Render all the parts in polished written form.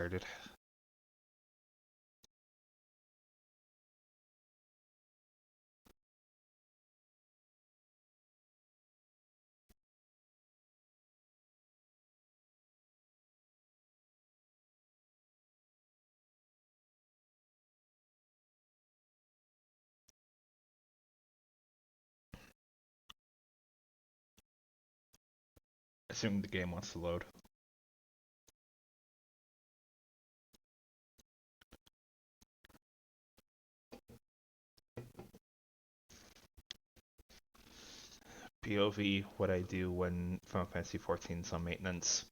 Started. Assuming the game wants to load. POV, what I do when Final Fantasy XIV is on maintenance.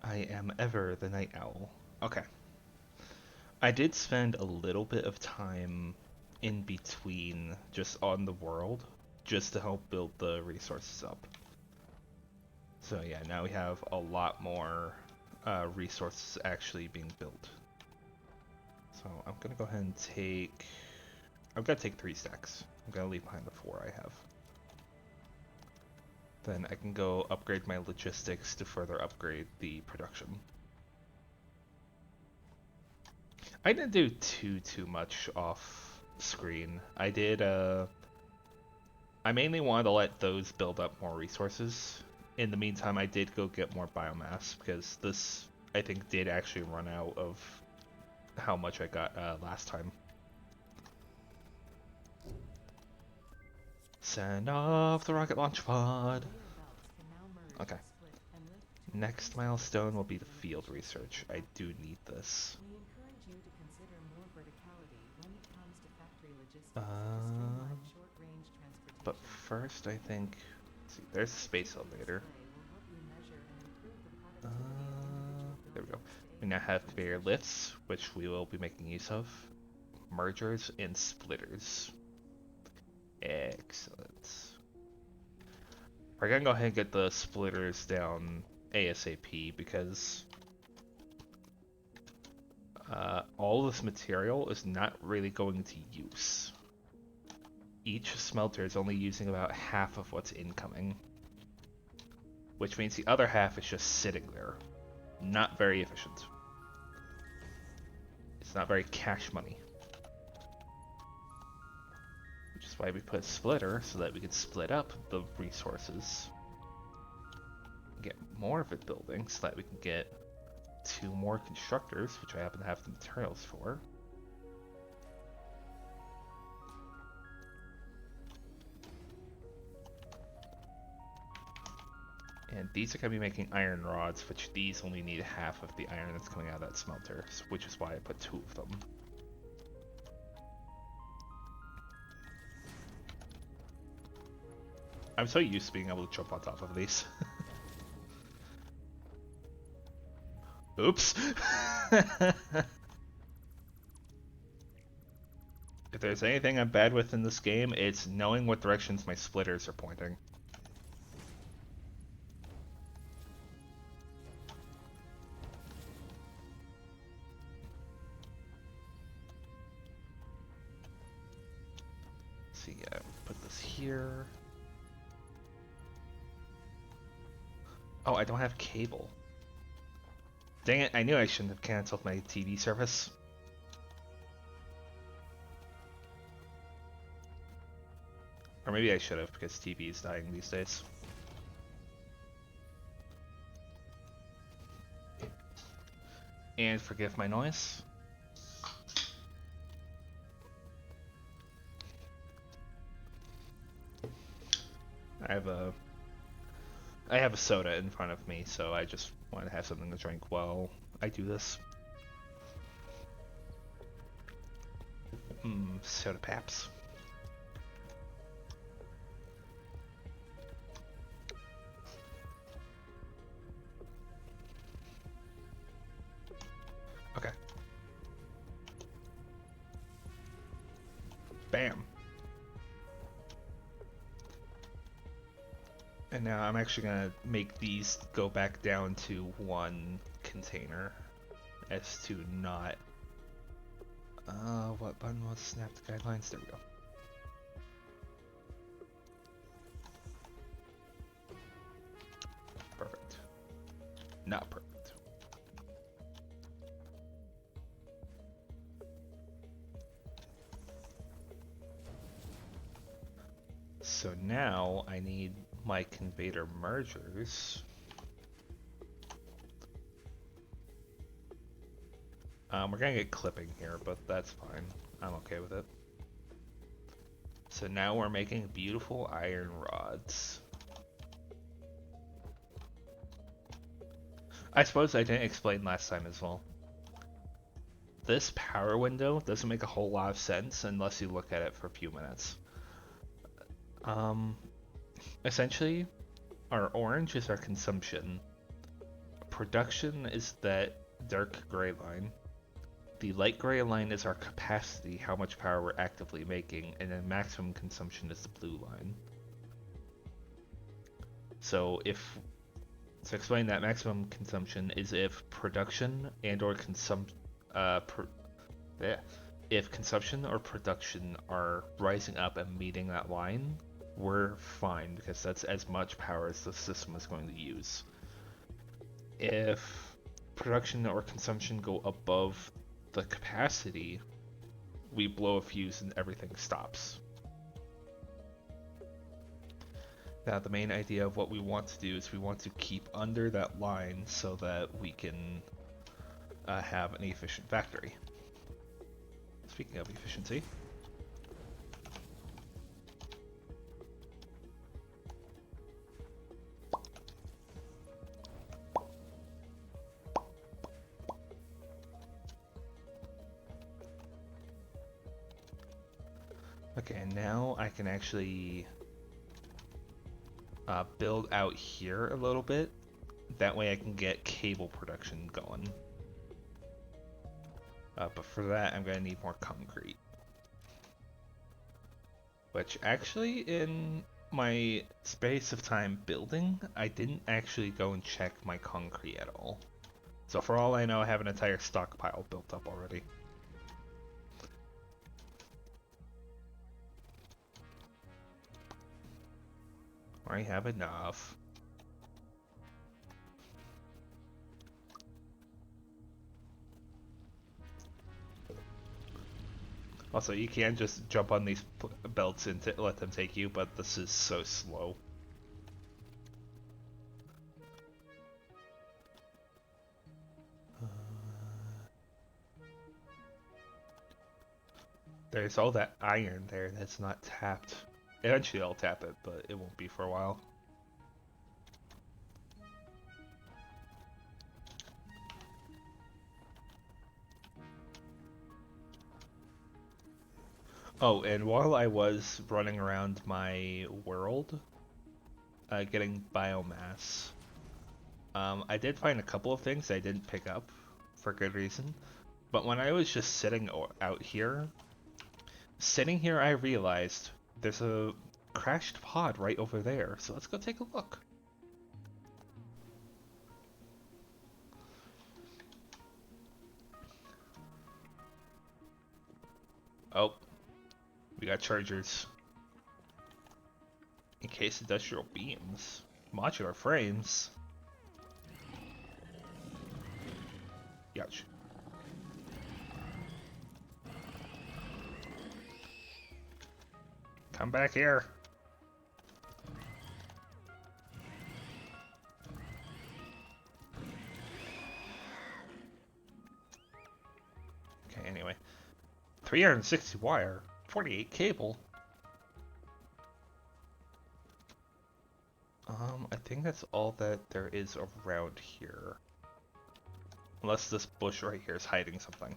I am ever the night owl. Okay. I did spend a little bit of time in between just on the world, just to help build the resources up. So yeah, now we have a lot more resources actually being built. So I'm gonna go ahead and take... I'm gonna take 3 stacks. I'm gonna leave behind the 4 I have. Then I can go upgrade my logistics to further upgrade the production. I didn't do too much off screen. I did I mainly wanted to let those build up more resources. In the meantime, I did go get more biomass because this I think did actually run out of how much I got last time. Send off the rocket launch pod. Okay. Next milestone will be the field research. I do need this. But first, I think... Let's see, there's a space elevator. There we go. We now have conveyor lifts, which we will be making use of. Mergers and splitters. Excellent. We're gonna go ahead and get the splitters down ASAP because all this material is not really going to use. Each smelter is only using about half of what's incoming, which means the other half is just sitting there. Not very efficient. It's not very cash money. Which is why we put a splitter, so that we can split up the resources. Get more of it building, so that we can get 2 more constructors, which I happen to have the materials for. And these are going to be making iron rods, which these only need half of the iron that's coming out of that smelter, which is why I put 2 of them. I'm so used to being able to jump on top of these. Oops! If there's anything I'm bad with in this game, it's knowing what directions my splitters are pointing. So yeah, put this here. Oh, I don't have cable. Dang it, I knew I shouldn't have canceled my TV service. Or maybe I should have, because TV is dying these days. And forgive my noise. I have a soda in front of me, so I just want to have something to drink while I do this. Soda Paps. Okay. Bam. And now I'm actually gonna make these go back down to one container as to not... what button was snap the guidelines? There we go. Perfect. Not perfect. So now I need my conveyor mergers. We're gonna get clipping here, but that's fine. I'm okay with it. So now we're making beautiful iron rods. I suppose I didn't explain last time as well. This power window doesn't make a whole lot of sense unless you look at it for a few minutes. Essentially, our orange is our consumption. Production is that dark gray line. The light gray line is our capacity, how much power we're actively making, and then maximum consumption is the blue line. So to explain that, maximum consumption is if production and or if consumption or production are rising up and meeting that line, we're fine because that's as much power as the system is going to use. If production or consumption go above the capacity, we blow a fuse and everything stops. Now the main idea of what we want to do is we want to keep under that line so that we can have an efficient factory. Speaking of efficiency, okay, now I can actually build out here a little bit. That way I can get cable production going. But for that, I'm going to need more concrete. Which actually, in my space of time building, I didn't actually go and check my concrete at all. So for all I know, I have an entire stockpile built up already. I have enough. Also, you can just jump on these belts and let them take you, but this is so slow. There's all that iron there that's not tapped. Eventually I'll tap it, but it won't be for a while. Oh, and while I was running around my world, getting biomass, I did find a couple of things I didn't pick up for good reason. But when I was just sitting out here, I realized there's a crashed pod right over there. So let's go take a look. Oh, we got chargers. In case industrial beams. Modular frames. Ouch. Come back here. Okay, anyway. 360 wire, 48 cable. I think that's all that there is around here. Unless this bush right here is hiding something.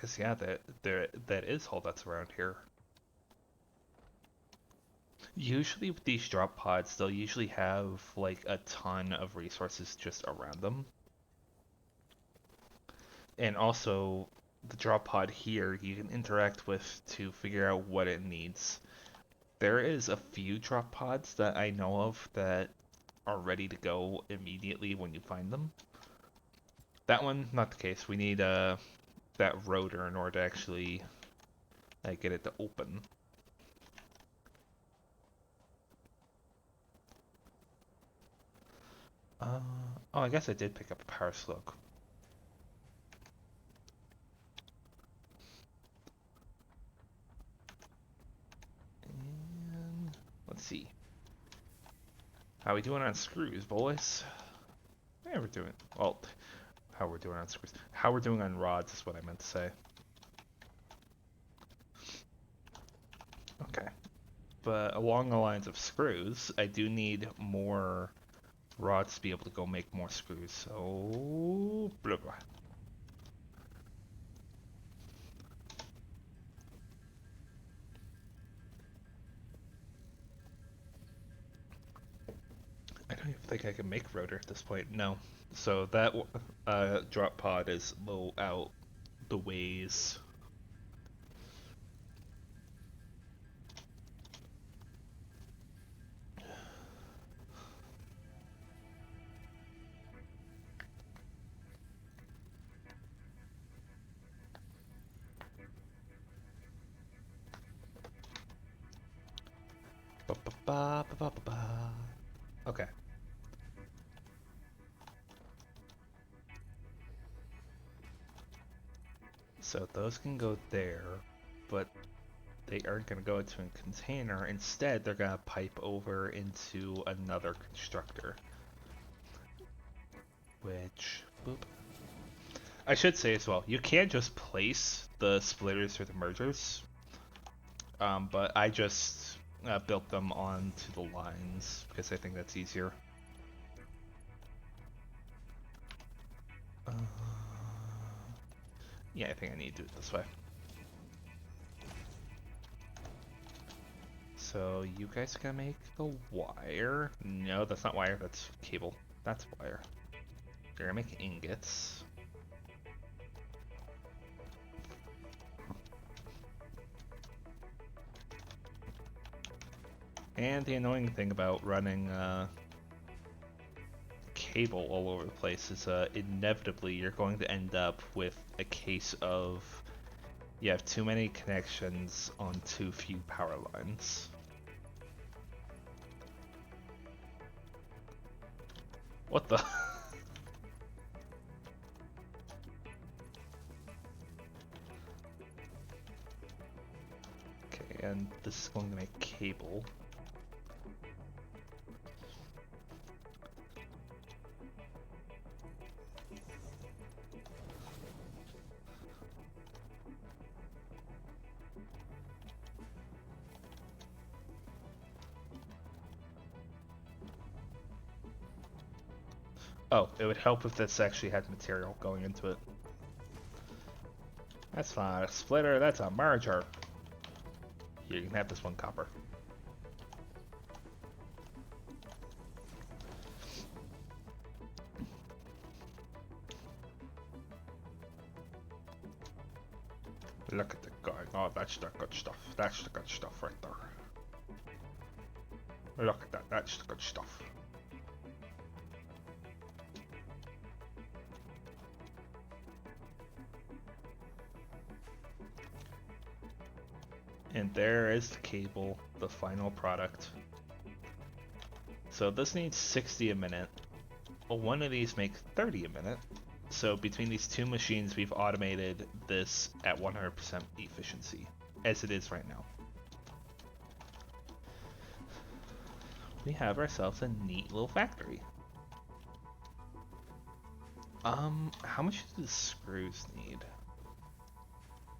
guess yeah, that is all that's around here. Usually with these drop pods, they'll usually have like a ton of resources just around them. And also the drop pod here you can interact with to figure out what it needs. There is a few drop pods that I know of that are ready to go immediately when you find them. That one, not the case. We need that rotor in order to actually get it to open. Uh, oh, I guess I did pick up a power slug. And let's see. How we doing on screws, boys? Yeah, we're doing well. How we're doing on screws? How we're doing on rods is what I meant to say. Okay, but along the lines of screws, I do need more rods to be able to go make more screws. So blah blah. I don't even think I can make rotor at this point. No. So that drop pod is low out the ways. Ba, ba, ba, ba, ba, ba, ba. Okay. So those can go there, but they aren't going to go into a container. Instead, they're going to pipe over into another constructor. Which, boop. I should say as well, you can just place the splitters or the mergers, but I just built them onto the lines because I think that's easier. Uh, yeah, I think I need to do it this way. So you guys gotta make the wire. No, that's not wire, that's cable. That's wire. You're gonna make ingots. And the annoying thing about running cable all over the place is inevitably you're going to end up with a case of you have too many connections on too few power lines. What the? Okay, and this is going to make cable. Oh, it would help if this actually had material going into it. That's not a splitter, that's a merger. Here, you can have this one copper. Look at the guy. Oh, that's the good stuff. That's the good stuff right there. Look at that. That's the good stuff. And there is the cable, the final product. So this needs 60 a minute. Well, one of these makes 30 a minute. So between these two machines, we've automated this at 100% efficiency, as it is right now. We have ourselves a neat little factory. How much do the screws need?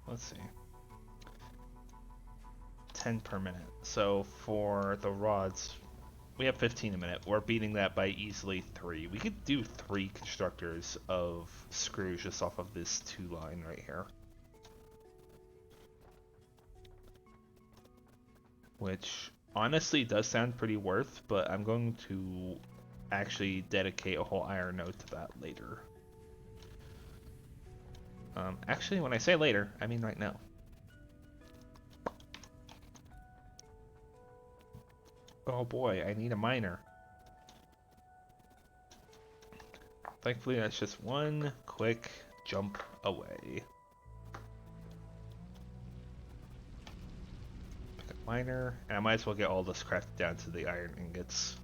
Let's see. 10 per minute. So for the rods, we have 15 a minute. We're beating that by easily 3. We could do 3 constructors of screws just off of this 2 line right here. which honestly does sound pretty worth, but I'm going to actually dedicate a whole iron node to that later. Actually, when I say later, I mean right now. Oh boy, I need a miner. Thankfully, that's just one quick jump away. Pick a miner, and I might as well get all this crafted down to the iron ingots.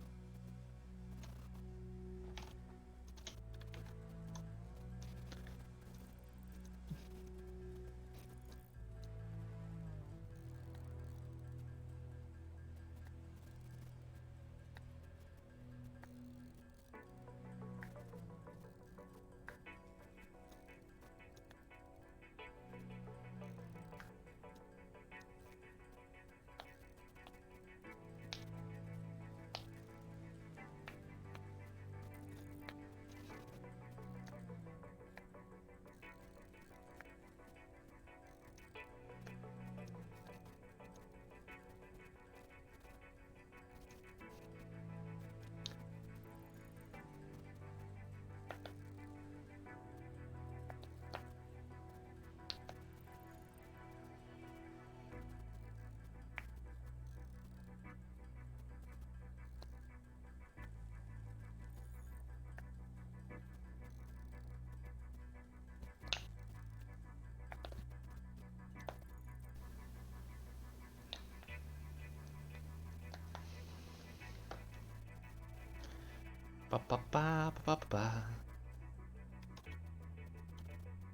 Ba ba ba ba ba ba.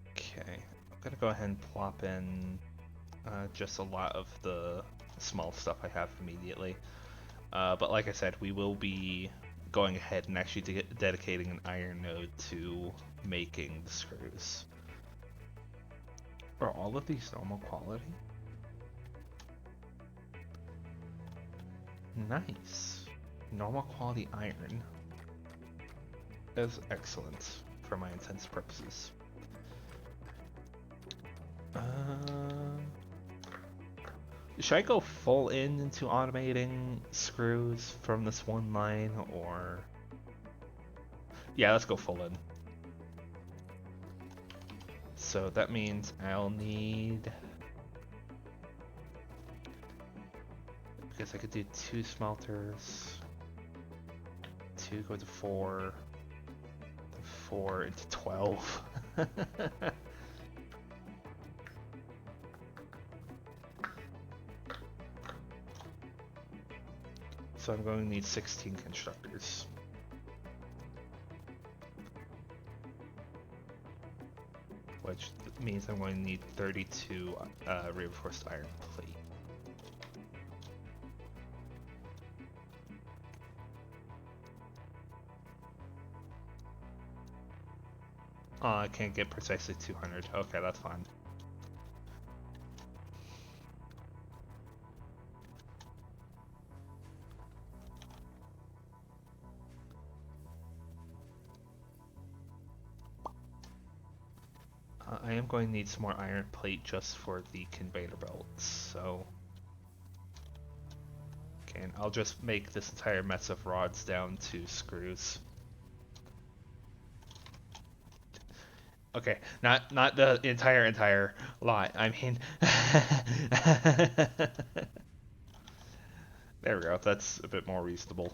Okay, I'm gonna go ahead and plop in just a lot of the small stuff I have immediately. But like I said, we will be going ahead and actually dedicating an iron node to making the screws. Are all of these normal quality? Nice. Normal quality iron. Is excellent for my intents purposes. Should I go full into automating screws from this one line, or... Yeah, let's go full in. So that means I'll need... I guess I could do 2 smelters. 2 go to 4. 4 into 12. So I'm going to need 16 constructors. Which means I'm going to need 32 reinforced iron plate. I can't get precisely 200. Okay, that's fine. I am going to need some more iron plate just for the conveyor belts, so... Okay, and I'll just make this entire mess of rods down to screws. Okay, not the entire lot. I mean, there we go. That's a bit more reasonable.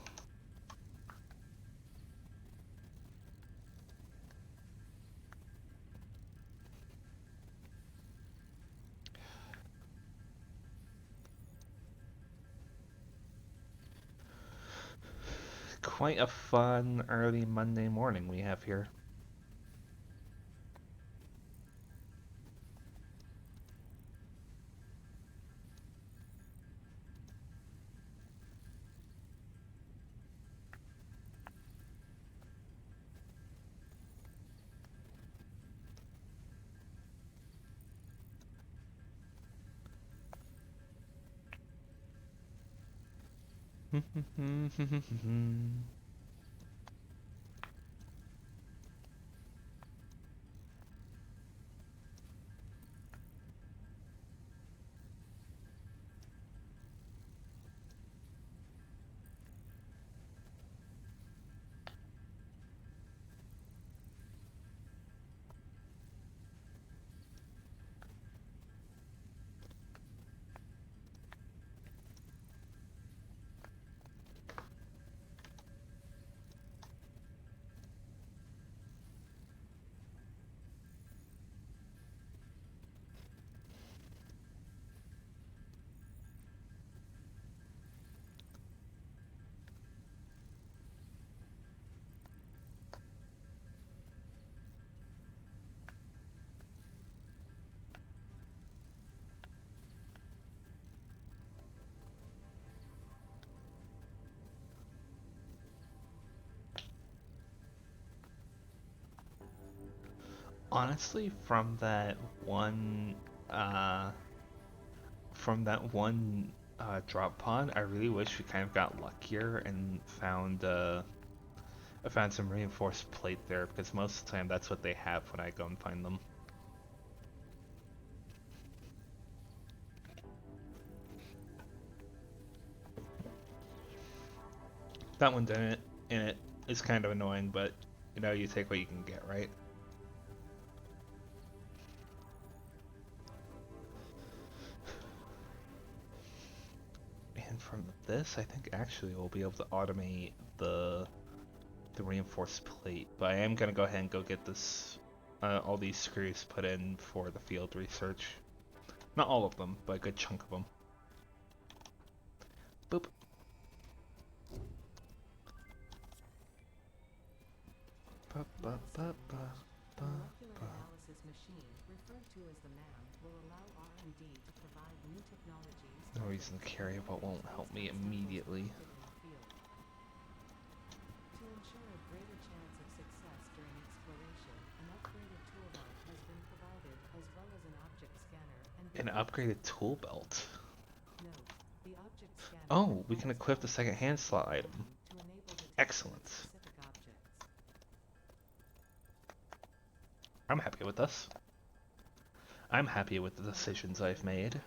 Quite a fun early Monday morning we have here. Honestly, uh, from that one drop pod, I really wish we kind of got luckier and I found some reinforced plate there because most of the time that's what they have when I go and find them. That one didn't, and it is kind of annoying, but you know, you take what you can get, right? And from this, I think actually we'll be able to automate the reinforced plate. But I am gonna go ahead and go get this all these screws put in for the field research. Not all of them, but a good chunk of them. Boop. Ba, ba, ba, ba, ba, ba. No reason to carry what won't help me immediately. An upgraded tool belt. Oh, we can equip the second hand slot item. Excellent. I'm happy with this. I'm happy with the decisions I've made.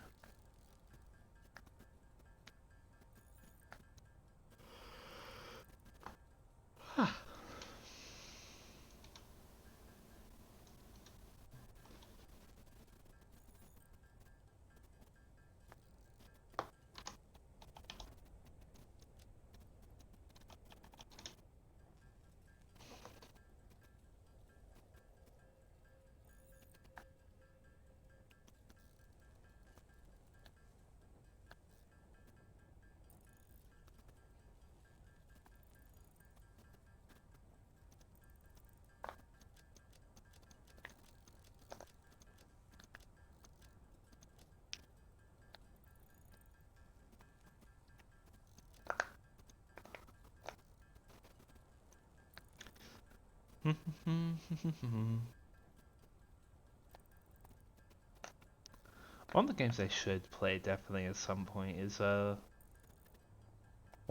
One of the games I should play definitely at some point is well,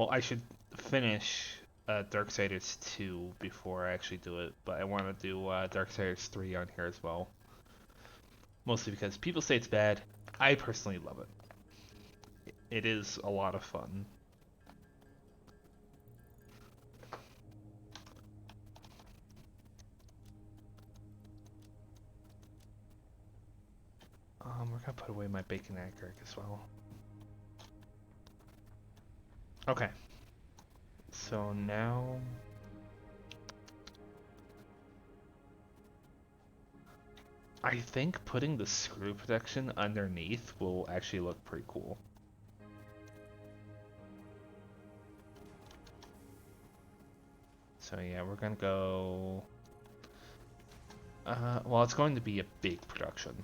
I should finish Darksiders 2 before I actually do it, but I want to do Darksiders 3 on here as well. Mostly because people say it's bad. I personally love it. It is a lot of fun. We're gonna put away my bacon egg as well. Okay. So now I think putting the screw protection underneath will actually look pretty cool. So yeah, we're gonna go. Well, it's going to be a big production.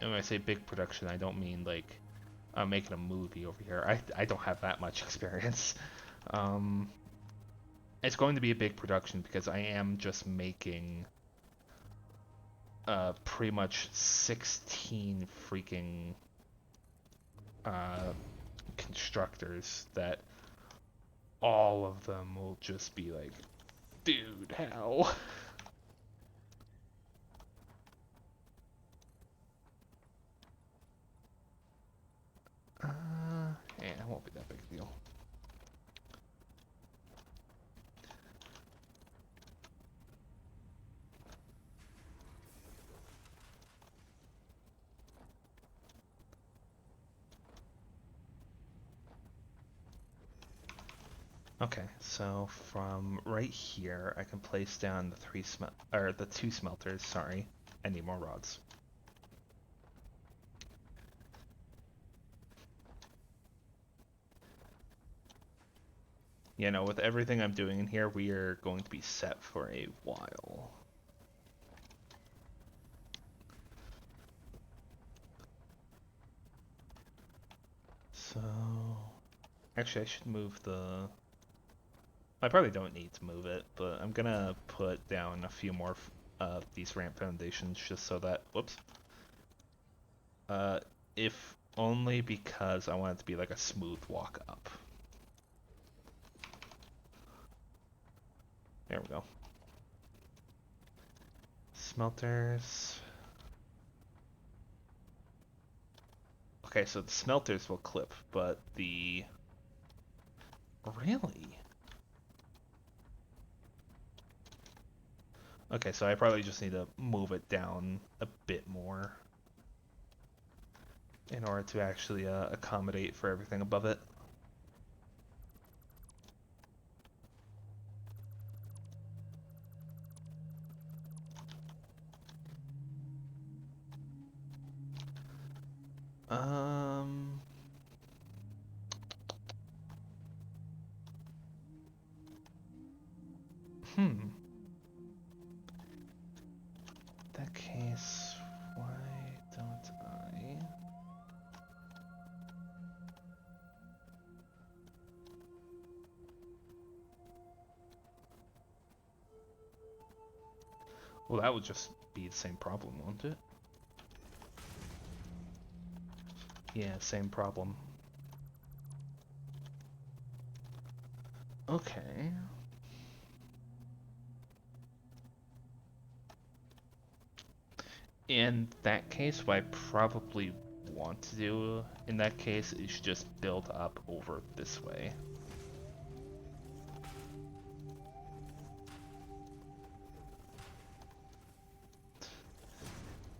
And when I say big production, I don't mean like I'm making a movie over here. I don't have that much experience. Um, it's going to be a big production because I am just making pretty much 16 freaking constructors that all of them will just be like, dude, how? Yeah, it won't be that big a deal. Okay, so from right here, I can place down the two smelters. Sorry, I need more rods. You know, with everything I'm doing in here, we are going to be set for a while. So, actually, I should move I probably don't need to move it, but I'm gonna put down a few more these ramp foundations just so that, whoops, uh, if only because I want it to be like a smooth walk up. There we go. Smelters. Okay, so the smelters will clip, but the... Really? Okay, so I probably just need to move it down a bit more in order to actually accommodate for everything above it. Um... Hmm. In that case, why don't I... Well, that would just be the same problem, won't it? Yeah, same problem. Okay. In that case, what I probably want to do in that case is just build up over this way.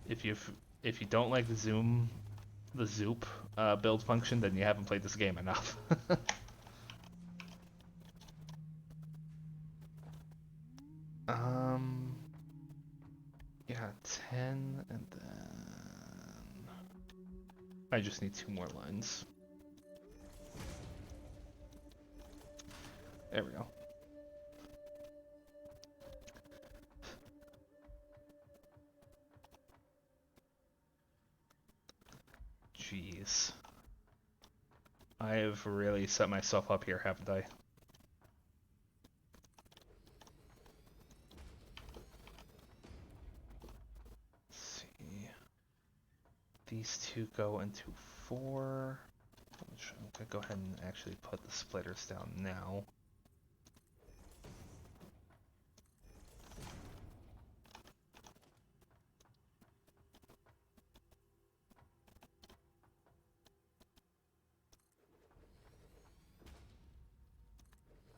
If you don't like the zoop build function, then you haven't played this game enough. um, yeah, 10, and then I just need 2 more lines. There we go. Jeez. I've really set myself up here, haven't I? Let's see. These 2 go into 4. Which I'm gonna go ahead and actually put the splitters down now.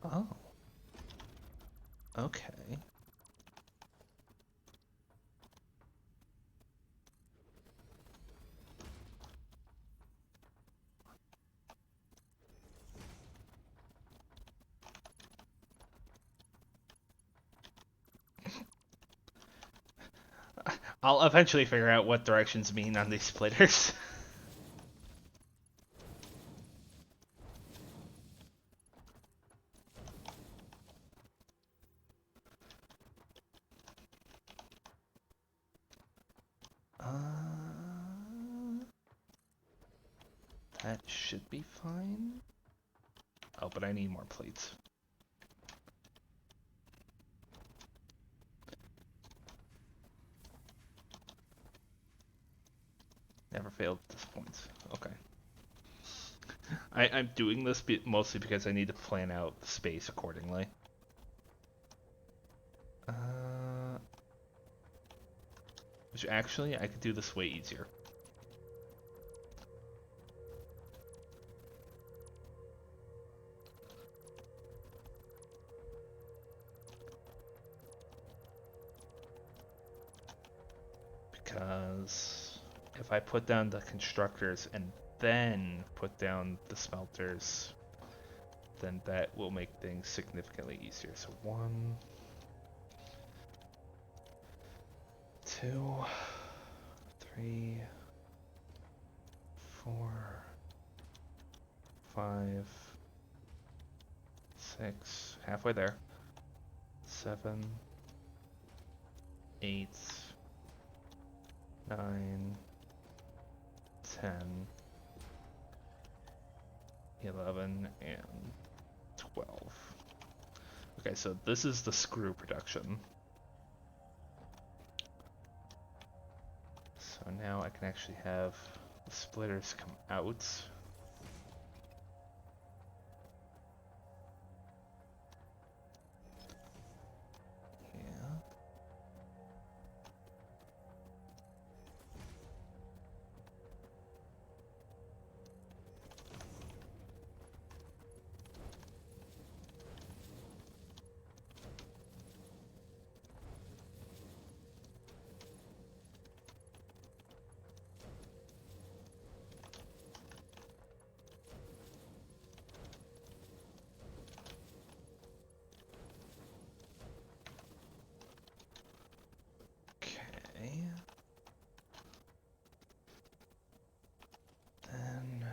Oh. Okay. I'll eventually figure out what directions mean on these splitters. That should be fine. Oh, but I need more plates. Never failed at this point. Okay. I'm doing this mostly because I need to plan out the space accordingly. Which actually, I could do this way easier. Because if I put down the constructors and then put down the smelters, then that will make things significantly easier. So 1, 2, 3, 4, 5, 6, halfway there, 7, 8, 9, 10, 11, and 12. Okay, so this is the screw production. So now I can actually have the splitters come out. Yeah. Okay. Then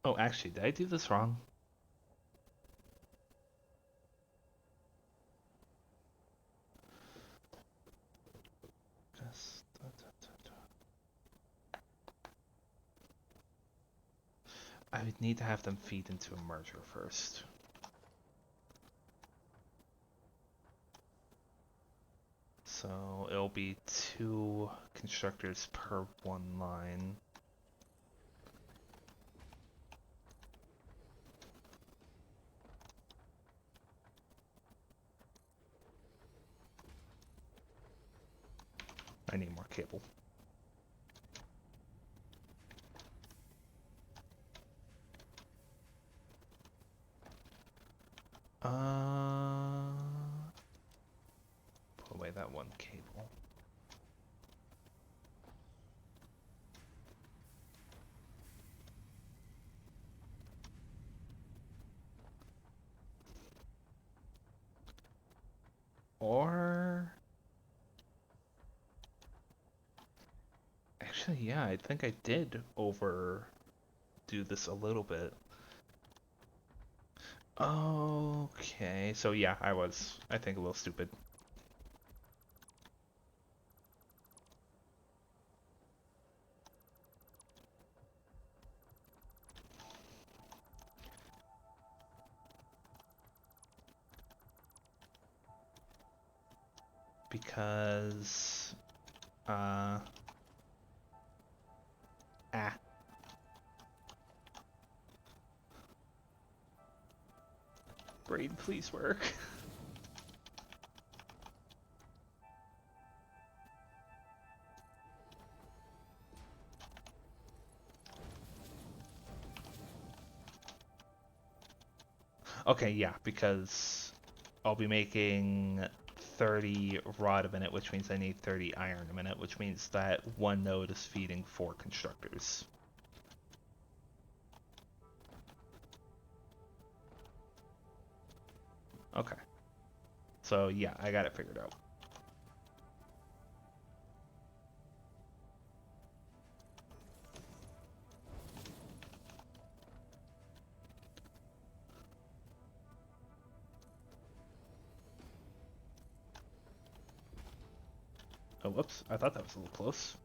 oh, actually, did I do this wrong? Just I would need to have them feed into a merger first. So it'll be 2 constructors per 1 line. I need more cable. Put away that 1 cable. Or actually, yeah, I think I did overdo this a little bit. Okay, so yeah, I think, a little stupid. Because, ah, brain, please work. Okay, yeah, because I'll be making 30 rod a minute, which means I need 30 iron a minute, which means that 1 node is feeding 4 constructors. Okay. So yeah, I got it figured out. Oh, whoops. I thought that was a little close.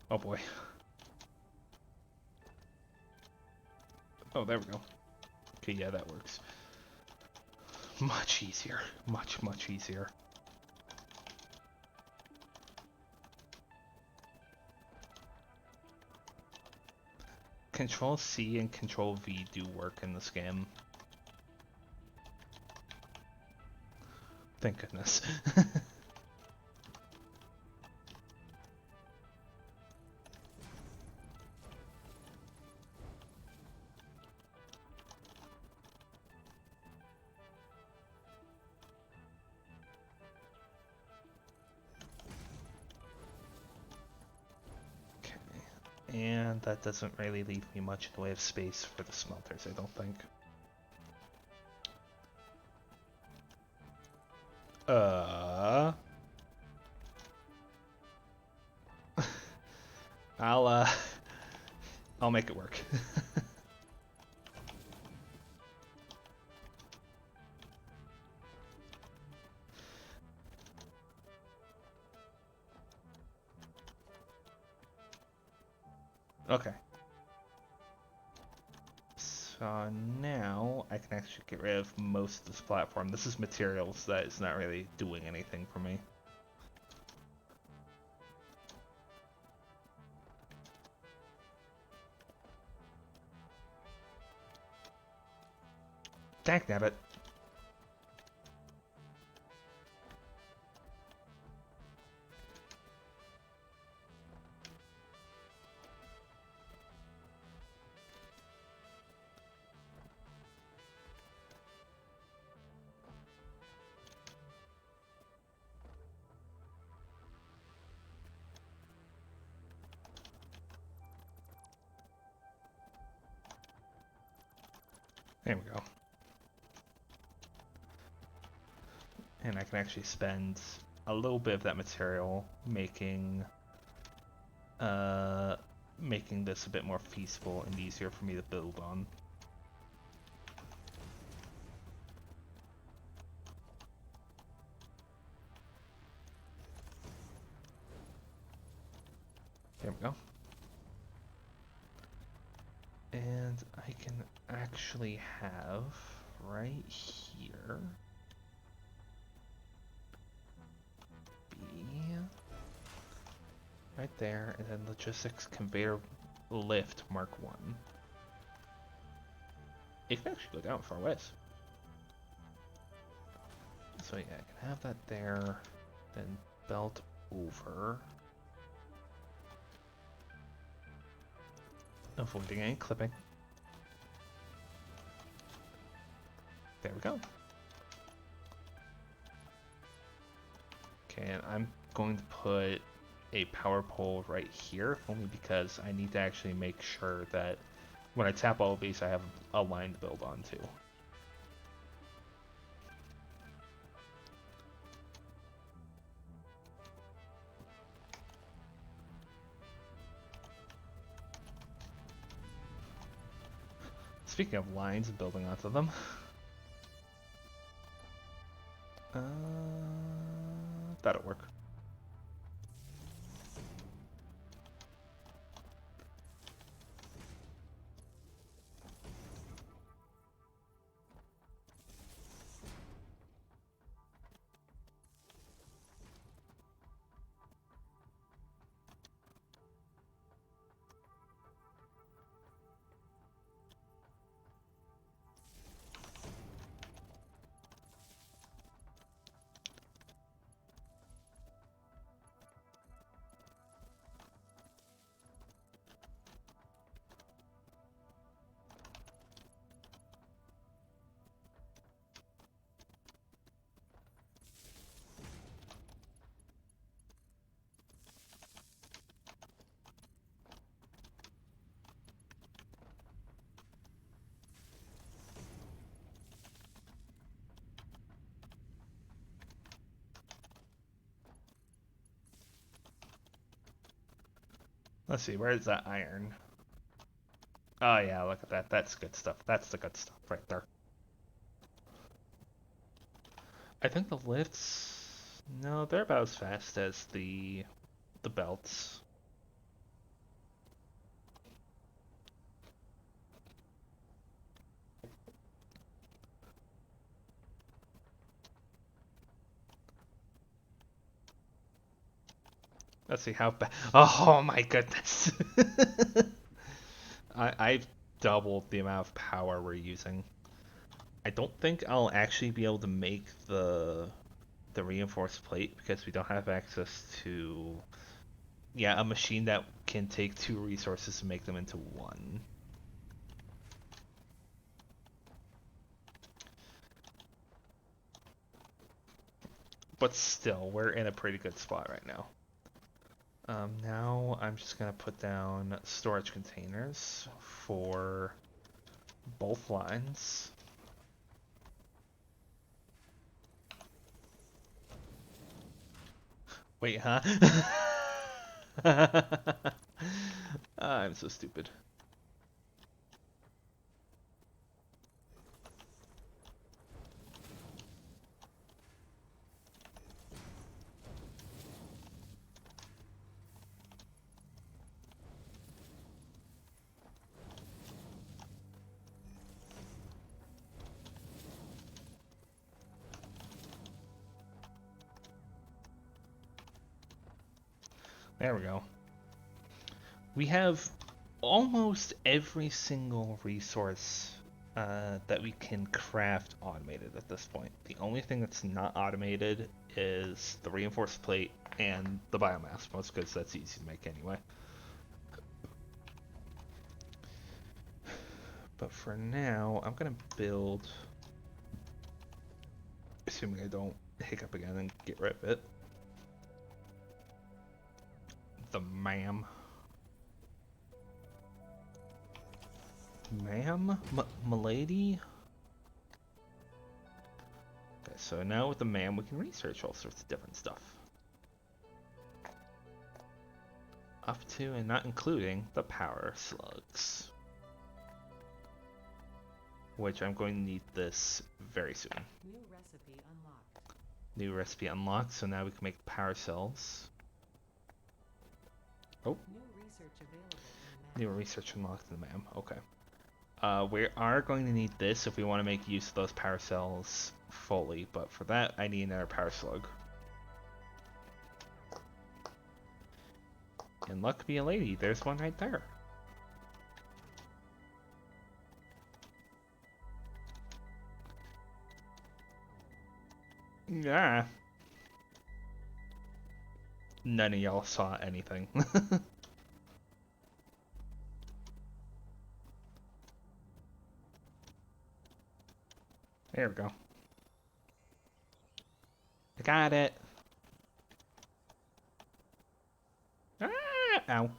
Oh boy. Oh, there we go. Okay, yeah, that works. Much easier. Much, much easier. Control C and Control V do work in this game. Thank goodness. And that doesn't really leave me much in the way of space for the smelters, I don't think. I'll I'll make it work. Okay. So now I can actually get rid of most of this platform. This is materials that is not really doing anything for me. Dagnabbit. There we go. And I can actually spend a little bit of that material making this a bit more feasible and easier for me to build on. There we go. And I can actually have right here be right there, and then logistics conveyor lift Mark 1. It can actually go down far west. So yeah, I can have that there, then belt over. Avoiding any clipping. There we go. Okay, and I'm going to put a power pole right here, only because I need to actually make sure that when I tap all of these, I have a line to build onto. Speaking of lines and building onto them, uh, that'll work. Let's see, where is that iron? Oh yeah, look at that. That's good stuff. That's the good stuff right there. I think the lifts, no, they're about as fast as the belts. Let's see how bad. Oh my goodness. I've doubled the amount of power we're using. I don't think I'll actually be able to make the reinforced plate because we don't have access to, yeah, a machine that can take 2 resources to make them into 1. But still, we're in a pretty good spot right now. Now I'm just gonna put down storage containers for both lines. Wait, huh? I'm so stupid. There we go. We have almost every single resource that we can craft automated at this point. The only thing that's not automated is the reinforced plate and the biomass, most because that's easy to make anyway. But for now, I'm gonna build, assuming I don't hiccup again and get rid of it, the ma'am. Ma'am? M'lady? Okay, so now with the ma'am, we can research all sorts of different stuff. Up to and not including the power slugs. Which I'm going to need this very soon. New recipe unlocked. New recipe unlocked, so now we can make power cells. Oh. New research available in New research unlocked in the ma'am. Okay. We are going to need this if we want to make use of those power cells fully, but for that I need another power slug. And luck be a lady, there's one right there. Yeah. None of y'all saw anything. There we go. I got it. Ah, ow.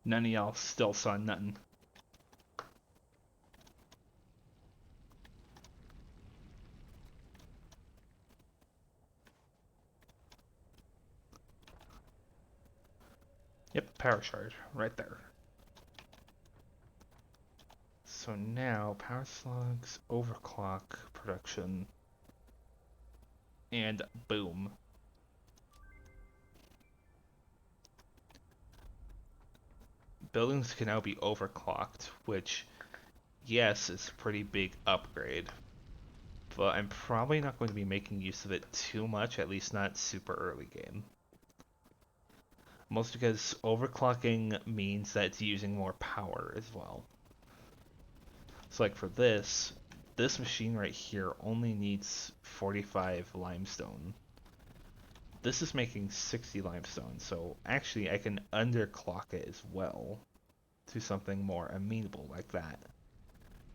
None of y'all still saw nothing. Yep, power shard, right there. So now, power slugs, overclock production, and boom. Buildings can now be overclocked, which, yes, is a pretty big upgrade. But I'm probably not going to be making use of it too much, at least not super early game. Mostly because overclocking means that it's using more power as well. So like for this machine right here only needs 45 limestone. This is making 60 limestone, so actually I can underclock it as well to something more amenable like that.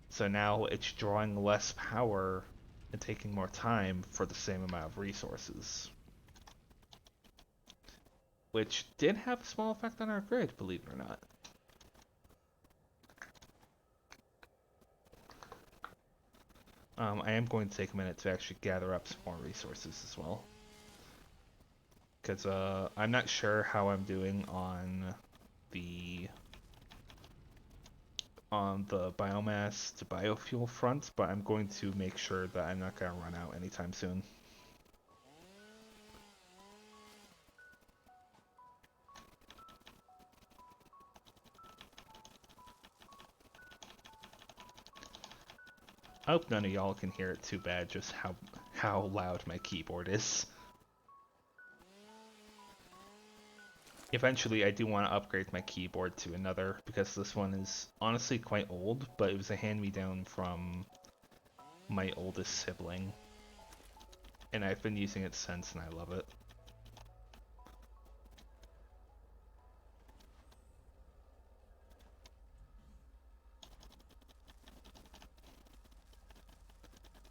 So now it's drawing less power and taking more time for the same amount of resources. Which did have a small effect on our grid, believe it or not. I am going to take a minute to actually gather up some more resources as well. Because I'm not sure how I'm doing on the biomass to biofuel front, but I'm going to make sure that I'm not going to run out anytime soon. I hope none of y'all can hear it too bad, just how loud my keyboard is. Eventually, I do want to upgrade my keyboard to another, because this one is honestly quite old, but it was a hand-me-down from my oldest sibling. And I've been using it since, and I love it.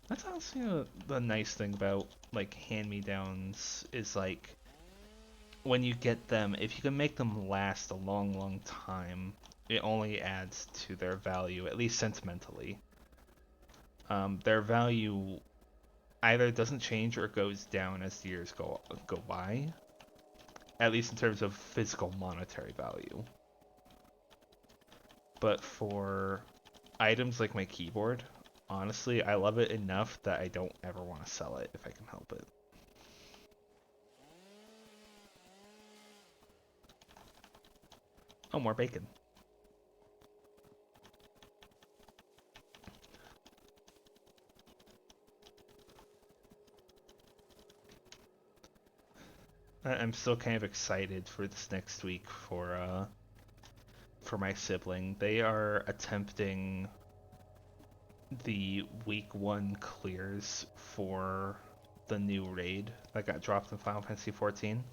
That's honestly the nice thing about, like, hand-me-downs, is, like, when you get them, if you can make them last a long, long time, it only adds to their value, at least sentimentally. Their value either doesn't change or goes down as the years go by, at least in terms of physical monetary value. But for items like my keyboard, honestly, I love it enough that I don't ever want to sell it if I can help it. Oh, more bacon. I'm still kind of excited for this next week for my sibling. They are attempting the week 1 clears for the new raid that got dropped in Final Fantasy 14.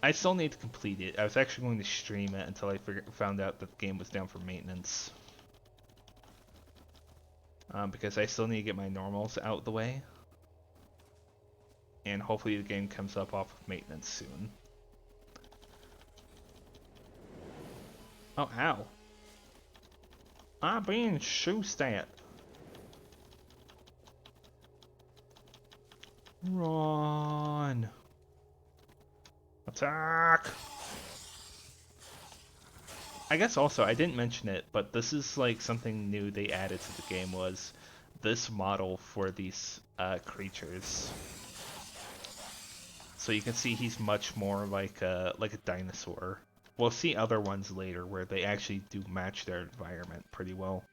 I still need to complete it. I was actually going to stream it until I found out that the game was down for maintenance. Because I still need to get my normals out the way. And hopefully the game comes up off of maintenance soon. Oh, ow. I'm being shoost at. Run. Attack. I guess also, I didn't mention it, but this is like something new they added to the game was this model for these creatures. So you can see he's much more like a dinosaur. We'll see other ones later where they actually do match their environment pretty well.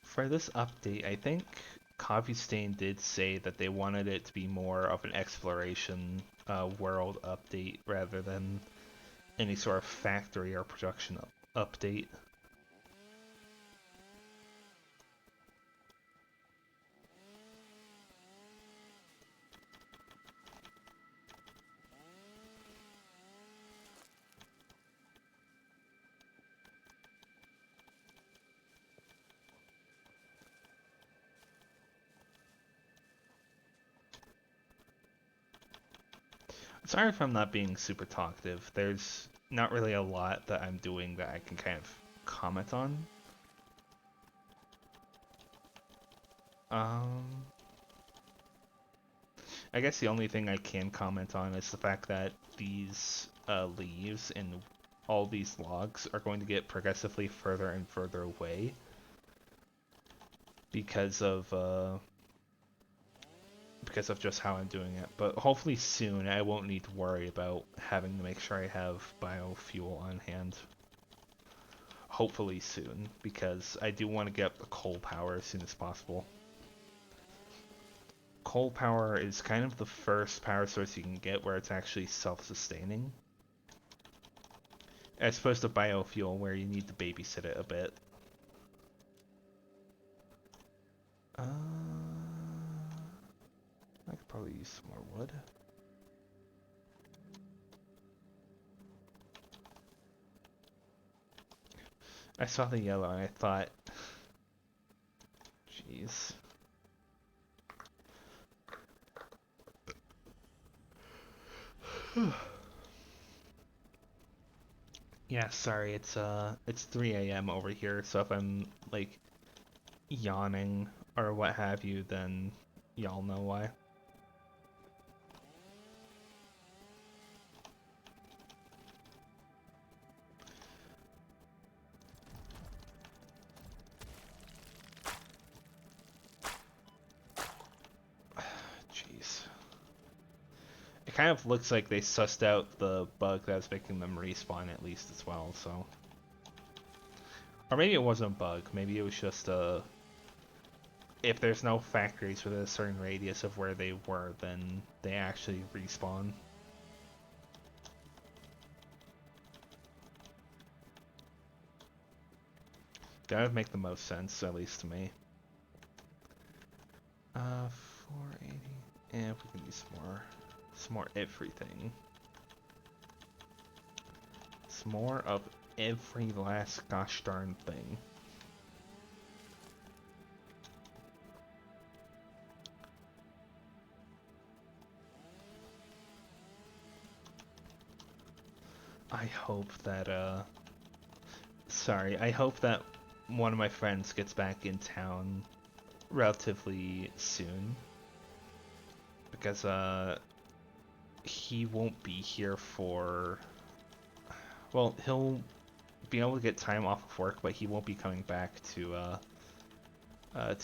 For this update, I think Coffee Stain did say that they wanted it to be more of an exploration world update rather than any sort of factory or production update. Sorry if I'm not being super talkative. There's not really a lot that I'm doing that I can kind of comment on. Um, I guess the only thing I can comment on is the fact that these leaves and all these logs are going to get progressively further and further away because of just how I'm doing it. But hopefully soon I won't need to worry about having to make sure I have biofuel on hand. Hopefully soon, because I do want to get the coal power as soon as possible. Coal power is kind of the first power source you can get where it's actually self-sustaining. As opposed to biofuel where you need to babysit it a bit. I could probably use some more wood. I saw the yellow and I thought, jeez. Yeah, sorry, it's 3 a.m. over here, so if I'm like yawning or what have you, then y'all know why. Jeez. It kind of looks like they sussed out the bug that's making them respawn at least as well, so. Or maybe it wasn't a bug, maybe it was just if there's no factories within a certain radius of where they were, then they actually respawn. That would make the most sense, at least to me. 480. And if we can use some more everything. Some more of every last gosh darn thing. I hope that, sorry, I hope that one of my friends gets back in town relatively soon. Because, he won't be here for... Well, he'll be able to get time off of work, but he won't be coming back to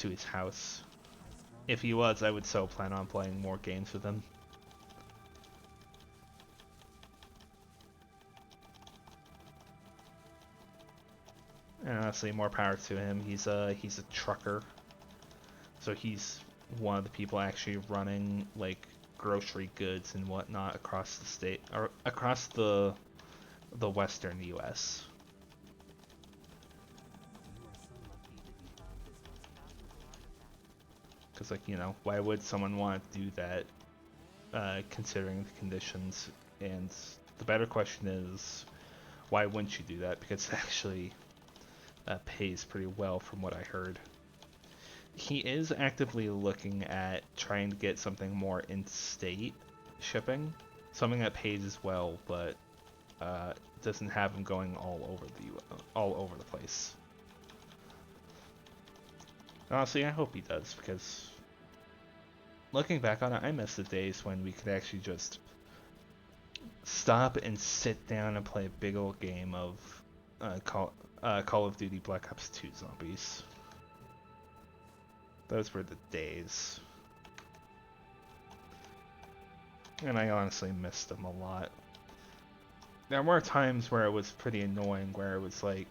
his house. If he was, I would so plan on playing more games with him. And honestly, more power to him. He's a trucker, so he's one of the people actually running like grocery goods and whatnot across the state or across the western U.S. Because like why would someone want to do that, considering the conditions? And the better question is, why wouldn't you do that? Because it actually pays pretty well from what I heard. He is actively looking at trying to get something more in-state shipping, something that pays as well, but doesn't have him going all over the place. Honestly, I hope he does, because looking back on it, I miss the days when we could actually just stop and sit down and play a big old game of Call of Duty Black Ops 2 Zombies. Those were the days. And I honestly missed them a lot. There were times where it was pretty annoying, where it was like,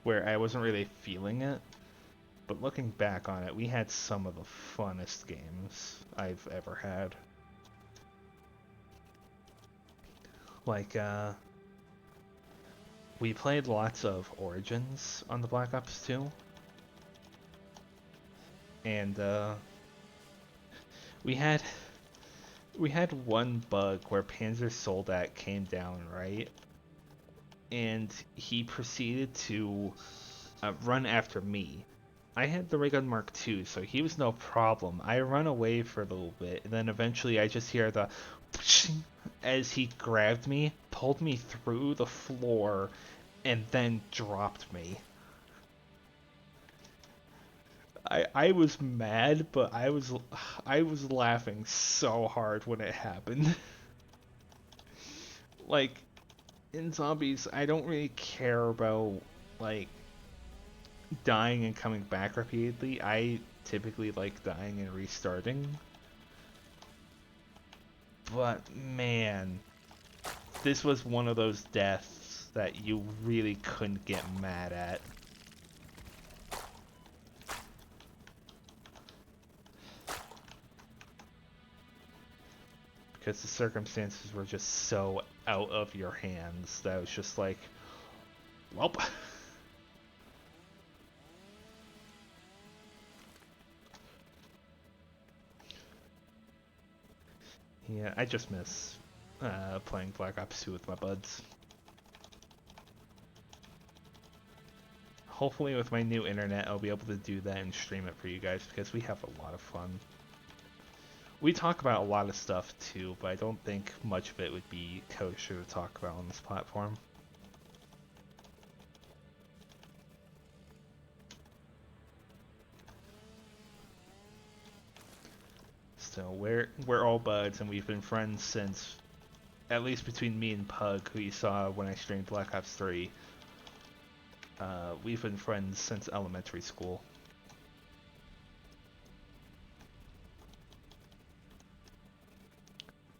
where I wasn't really feeling it. But looking back on it, we had some of the funnest games I've ever had. Like, we played lots of Origins on the Black Ops 2. And, we had we had one bug where Panzer Soldat came down, right? And he proceeded to run after me. I had the ray gun Mark II, so he was no problem. I run away for a little bit, and then eventually I just hear the as he grabbed me, pulled me through the floor, and then dropped me. I was mad, but I was laughing so hard when it happened. Like in zombies, I don't really care about like dying and coming back repeatedly. I typically like dying and restarting. But man, this was one of those deaths that you really couldn't get mad at. Because the circumstances were just so out of your hands that it was just like, well. Yeah, I just miss playing Black Ops 2 with my buds. Hopefully with my new internet I'll be able to do that and stream it for you guys because we have a lot of fun. We talk about a lot of stuff too, but I don't think much of it would be kosher to talk about on this platform. So we're all buds and we've been friends since, at least between me and Pug, who you saw when I streamed Black Ops 3. We've been friends since elementary school.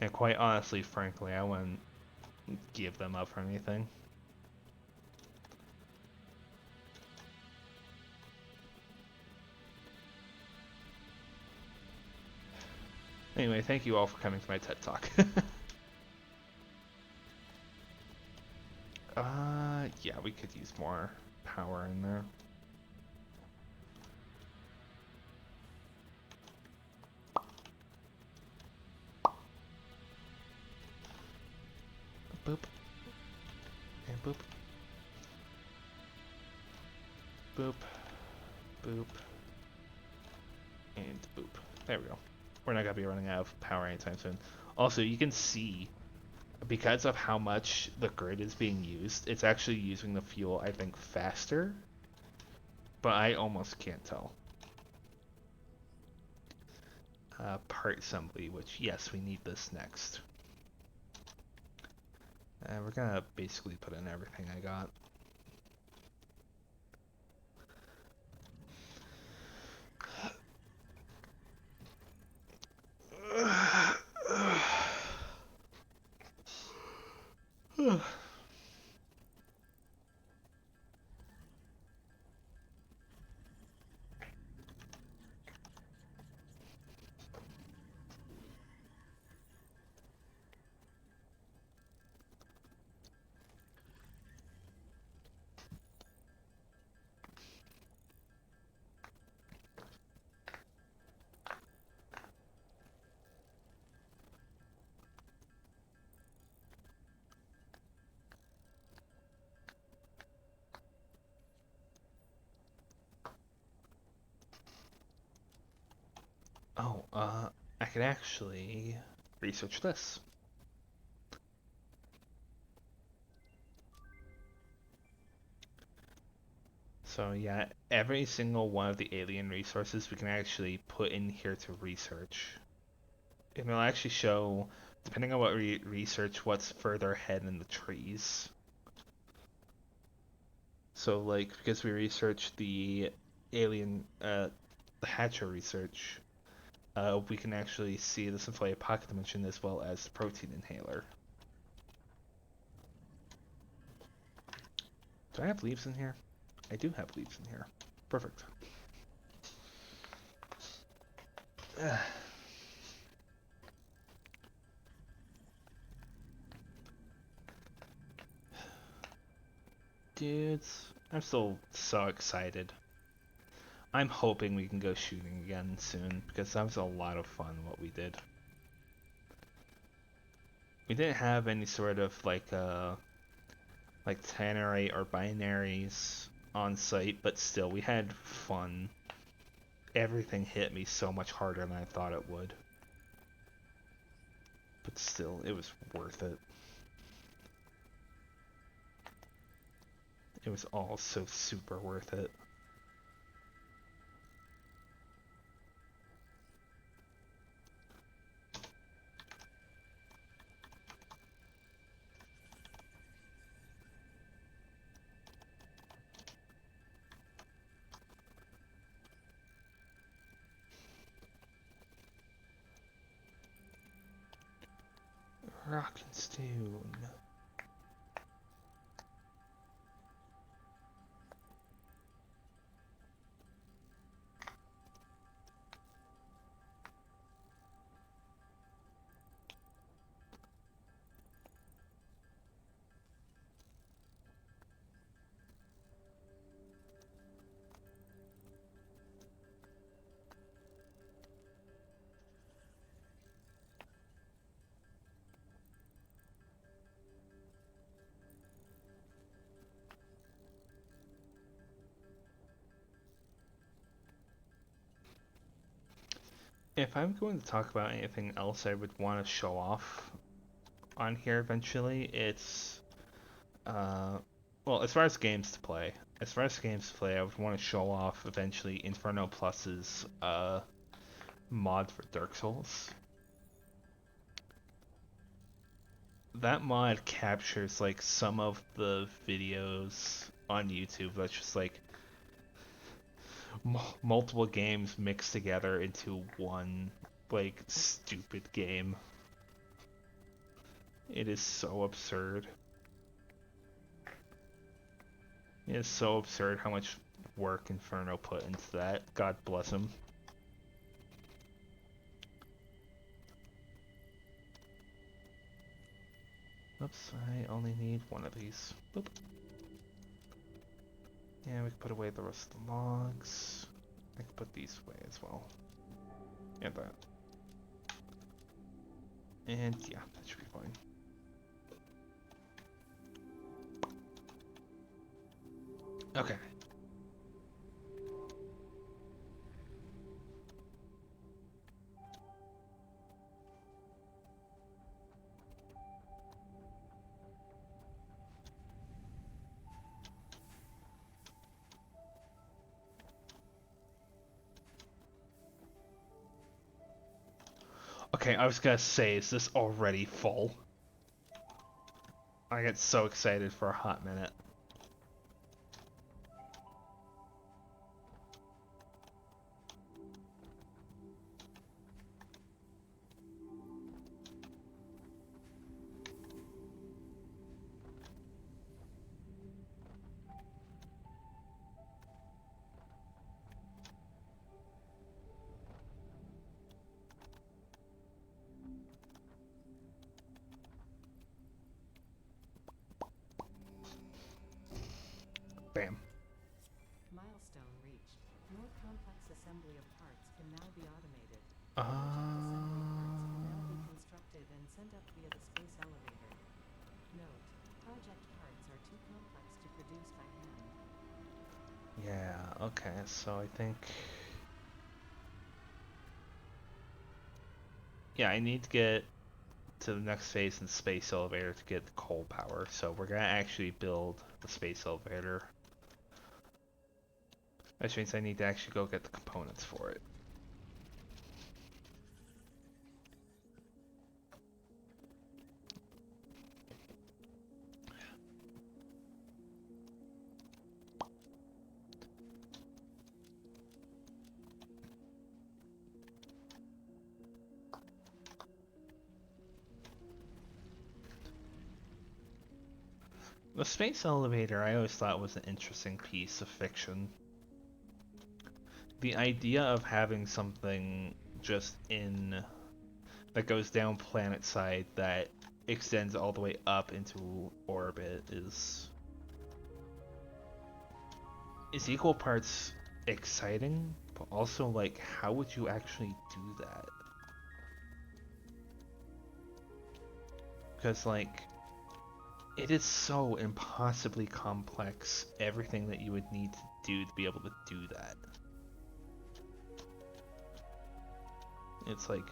And quite honestly, frankly, I wouldn't give them up for anything. Anyway, thank you all for coming to my TED Talk. Yeah, we could use more power in there. Boop. And boop. Boop. Boop. And boop. There we go. We're not gonna be running out of power anytime soon. Also, you can see, because of how much the grid is being used, it's actually using the fuel, I think, faster. But I almost can't tell. Part assembly, which, yes, we need this next. We're gonna basically put in everything I got. Oh, I could actually research this. So yeah, every single one of the alien resources we can actually put in here to research. And it'll actually show, depending on what we research, what's further ahead in the trees. So like, because we researched the alien, the Hatcher research, we can actually see the inflated pocket dimension as well as the protein inhaler. Do I have leaves in here? I do have leaves in here. Perfect. Dudes, I'm still so excited. I'm hoping we can go shooting again soon because that was a lot of fun what we did. We didn't have any sort of like tannerite or binaries on site, but still we had fun. Everything hit me so much harder than I thought it would. But still, it was worth it. It was all so super worth it. Rock and stone. If I'm going to talk about anything else I would want to show off on here eventually, it's well, as far as games to play. As far as games to play, I would want to show off eventually Inferno Plus's mod for Dark Souls. That mod captures like some of the videos on YouTube that's just like multiple games mixed together into one like stupid game. It is so absurd. It is so absurd how much work Inferno put into that. God bless him. Oops, I only need one of these. Boop. Yeah, we can put away the rest of the logs. I can put these away as well. And that. And yeah, that should be fine. Okay. Okay, I was gonna say, is this already full? I get so excited for a hot minute. Bam. Milestone reached. More complex assembly of parts can now be automated. Uh, Project assembly parts can now be constructed and sent up via the space elevator. Note: project parts are too complex to produce by hand. yeah, okay, so I think Yeah, I need to get to the next phase in the space elevator to get the coal power. So we're gonna actually build the space elevator. Which means I need to actually go get the components for it. The space elevator I always thought was an interesting piece of fiction. The idea of having something just in that goes down planet side that extends all the way up into orbit is equal parts exciting, but also like how would you actually do that? Because like it is so impossibly complex everything that you would need to do to be able to do that. It's like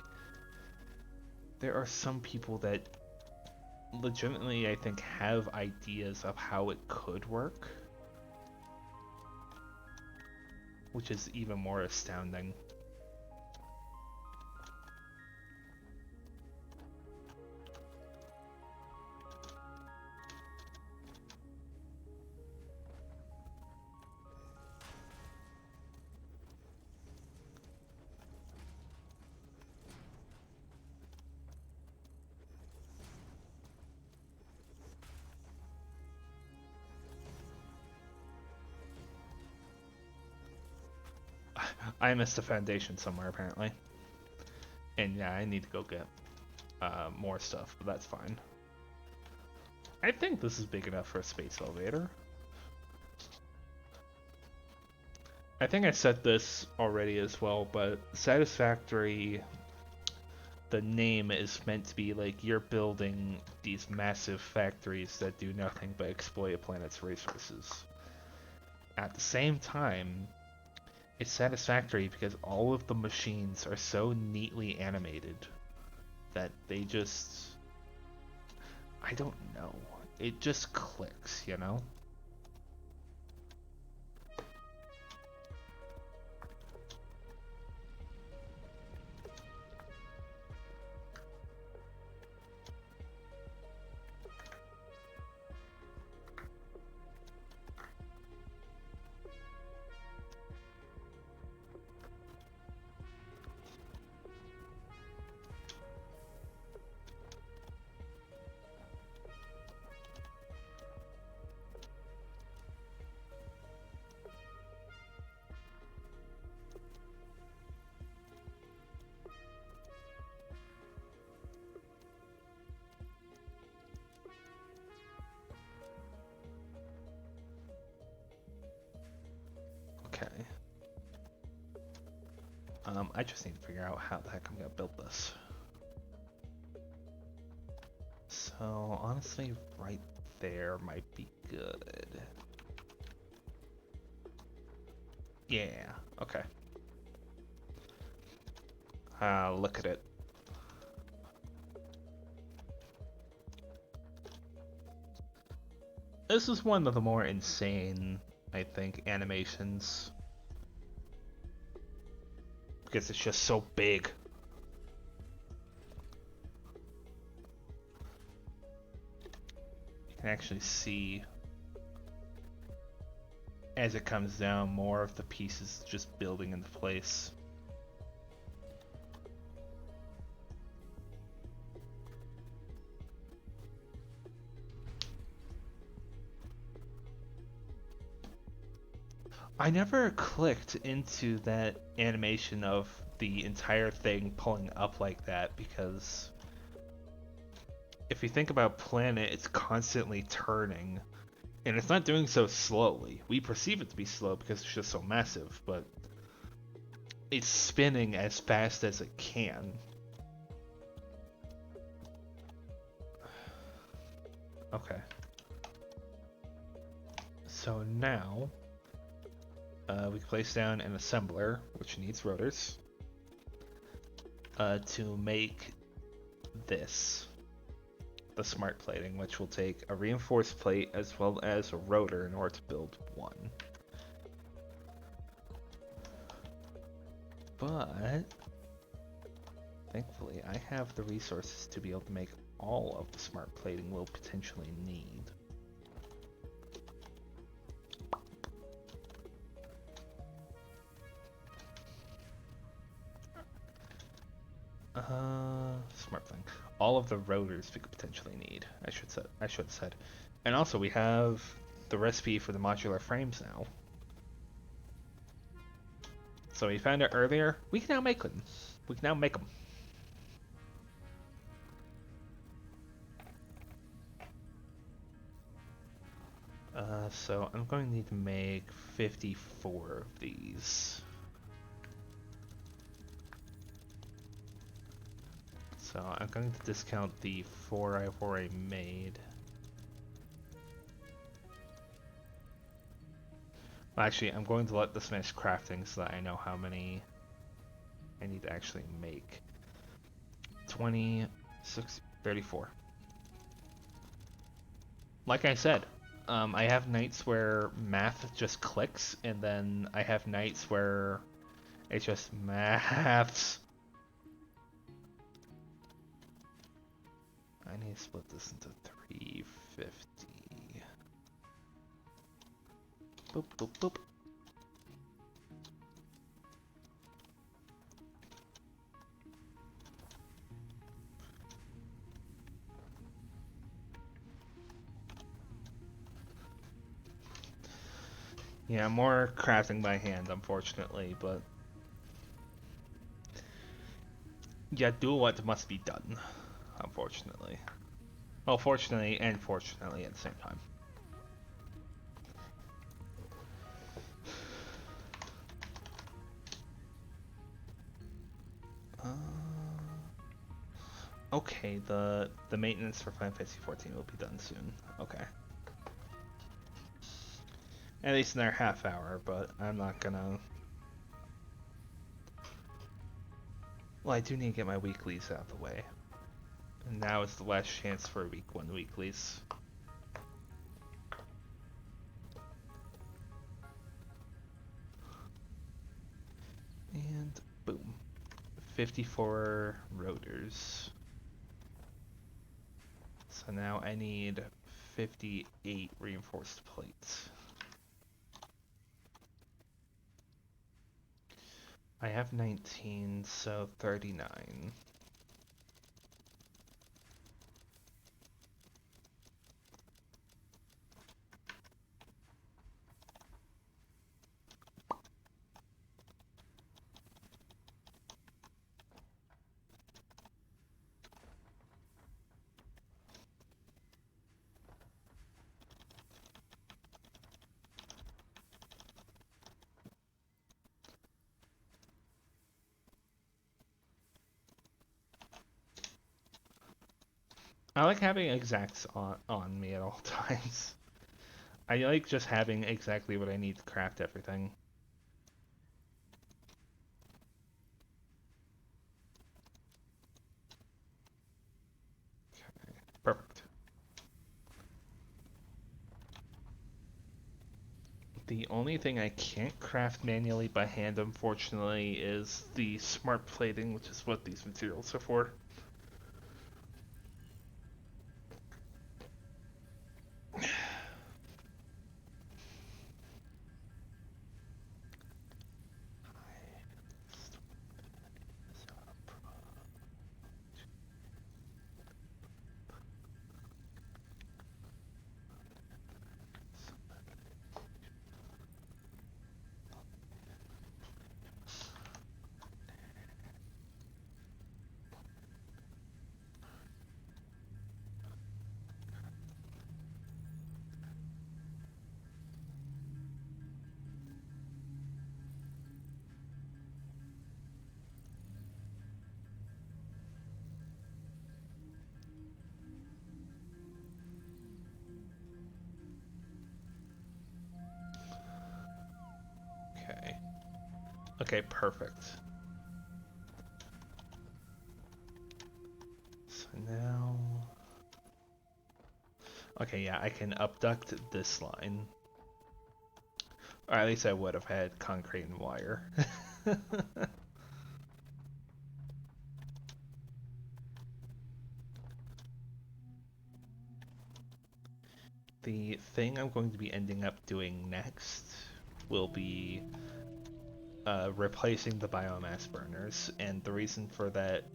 there are some people that legitimately I think have ideas of how it could work, which is even more astounding. I missed a foundation somewhere apparently. And yeah, I need to go get more stuff, but that's fine. I think this is big enough for a space elevator. I think I said this already as well, but Satisfactory, the name is meant to be like you're building these massive factories that do nothing but exploit a planet's resources. At the same time, it's satisfactory because all of the machines are so neatly animated that they just, I don't know, it just clicks, you know? Okay. I just need to figure out how the heck I'm gonna build this. So, honestly, right there might be good. Yeah, okay. Look at it. This is one of the more insane, I think, animations. Because it's just so big. You can actually see as it comes down more of the pieces just building into place. I never clicked into that animation of the entire thing pulling up like that because if you think about Planet, it's constantly turning and it's not doing so slowly. We perceive it to be slow because it's just so massive, but it's spinning as fast as it can. Okay. So now we can place down an assembler, which needs rotors. to make this, the smart plating, which will take a reinforced plate as well as a rotor in order to build one. But thankfully, I have the resources to be able to make all of the smart plating we'll potentially need. Smart thing. All of the rotors we could potentially need. I should have said. And also, we have the recipe for the modular frames now. So we found it earlier. We can now make them. We can now make them. So I'm going to need to make 54 of these. So I'm going to discount the 4 I've already made. Well, actually, I'm going to let this finish crafting so that I know how many I need to actually make. 26, 34. Like I said, I have nights where math just clicks, and then I have nights where it just maths. I need to split this into 350. Boop, boop, boop. Yeah, more crafting by hand, unfortunately, but yeah, do what must be done, unfortunately. Well, fortunately and fortunately at the same time. Uh, okay, the maintenance for Final Fantasy 14 will be done soon. Okay. At least in their half hour, but I'm not gonna. Well, I do need to get my weeklies out of the way. And now is the last chance for week 1 weeklies. And boom. 54 rotors. So now I need 58 reinforced plates. I have 19, so 39. I like having exacts on me at all times. I like just having exactly what I need to craft everything. Perfect. The only thing I can't craft manually by hand, unfortunately, is the smart plating, which is what these materials are for. Okay. Okay, perfect. Now... Okay, yeah, I can abduct this line. Or at least I would have had concrete and wire. The thing I'm going to be ending up doing next will be replacing the biomass burners, and the reason for that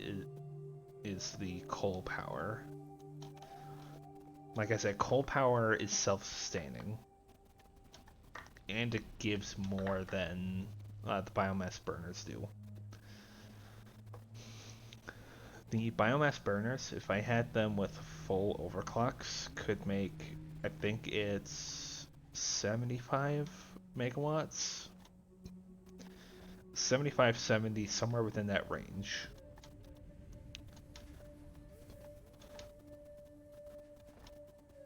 is the coal power. Like I said, coal power is self-sustaining, and it gives more than the biomass burners do. The biomass burners, if I had them with full overclocks, could make, I think it's 75 megawatts? 75, 70, somewhere within that range.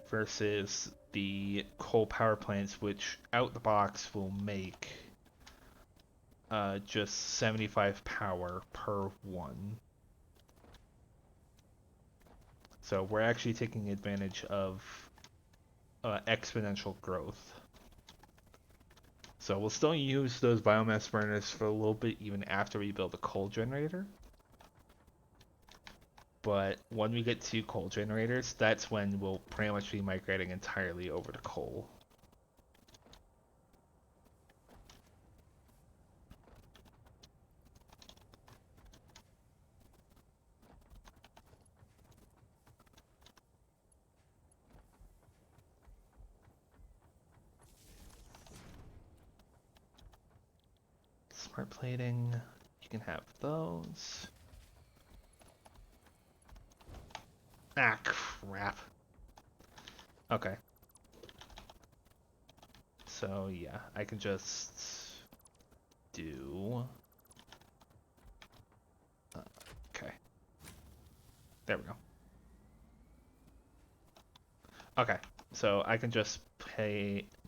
Versus the coal power plants, which out the box will make just 75 power per one. So we're actually taking advantage of exponential growth. So we'll still use those biomass burners for a little bit even after we build a coal generator. But when we get to coal generators, that's when we'll pretty much be migrating entirely over to coal. Smart plating, you can have those. Ah, crap. Okay. So yeah, I can just do... okay. There we go. Okay, so I can just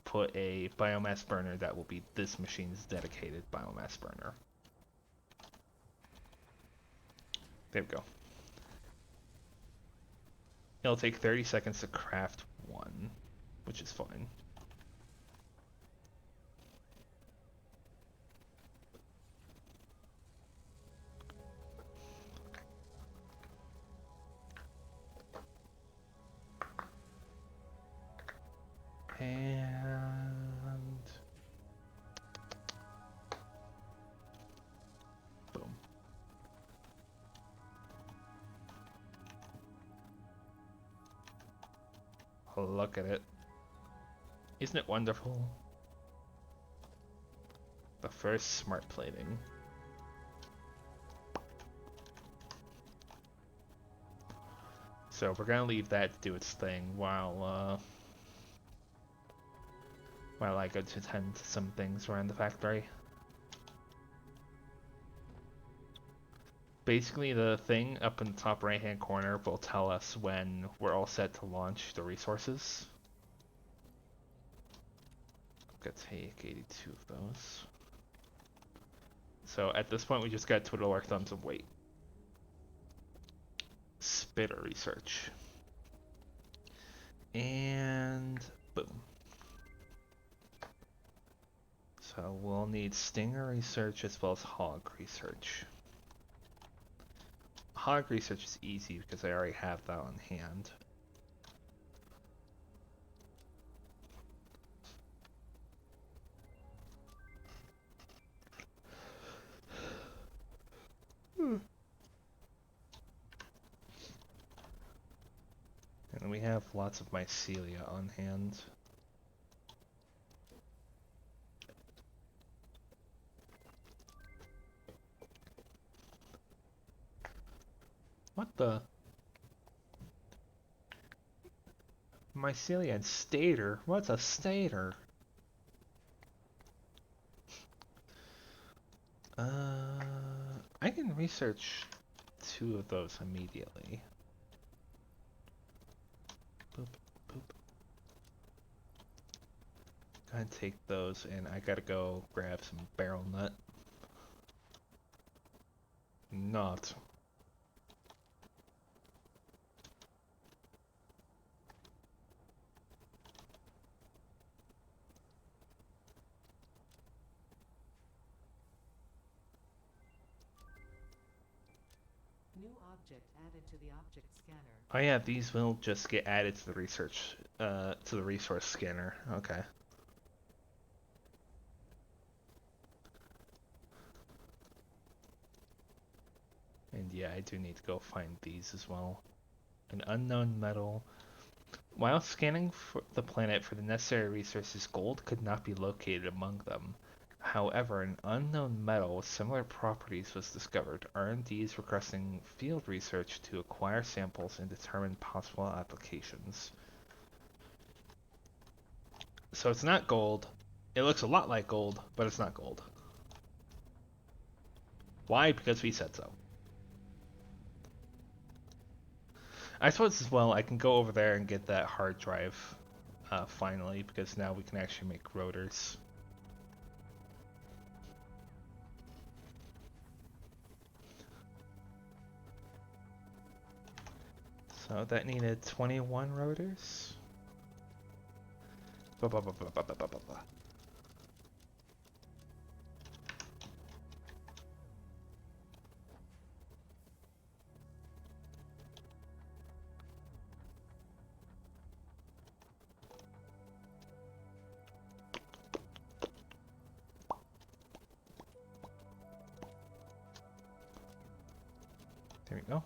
put a biomass burner that will be this machine's dedicated biomass burner. There we go. It'll take 30 seconds to craft one, which is fine. And boom. Look at it. Isn't it wonderful? The first smart plating. So we're gonna leave that to do its thing while I go to tend to some things around the factory. Basically, the thing up in the top right-hand corner will tell us when we're all set to launch the resources. I'm gonna take 82 of those. So at this point, we just gotta twiddle our thumbs and wait. Spitter research. And boom. So we'll need stinger research as well as hog research. Hog research is easy because I already have that on hand. And we have lots of mycelia on hand. What the? Mycelia and stator? What's a stator? I can research 2 of those immediately. Boop, boop. Go ahead and take those, and I gotta go grab some barrel nut. Not. New object added to the object scanner. Oh yeah, these will just get added to the to the resource scanner. Okay. And yeah, I do need to go find these as well. An unknown metal. While scanning for the planet for the necessary resources, gold could not be located among them. However, an unknown metal with similar properties was discovered. R&D is requesting field research to acquire samples and determine possible applications. So it's not gold. It looks a lot like gold, but it's not gold. Why? Because we said so. I suppose as well I can go over there and get that hard drive finally, because now we can actually make rotors. So that needed 21 rotors. Ba, ba, ba, ba, ba, ba, ba, ba. There we go.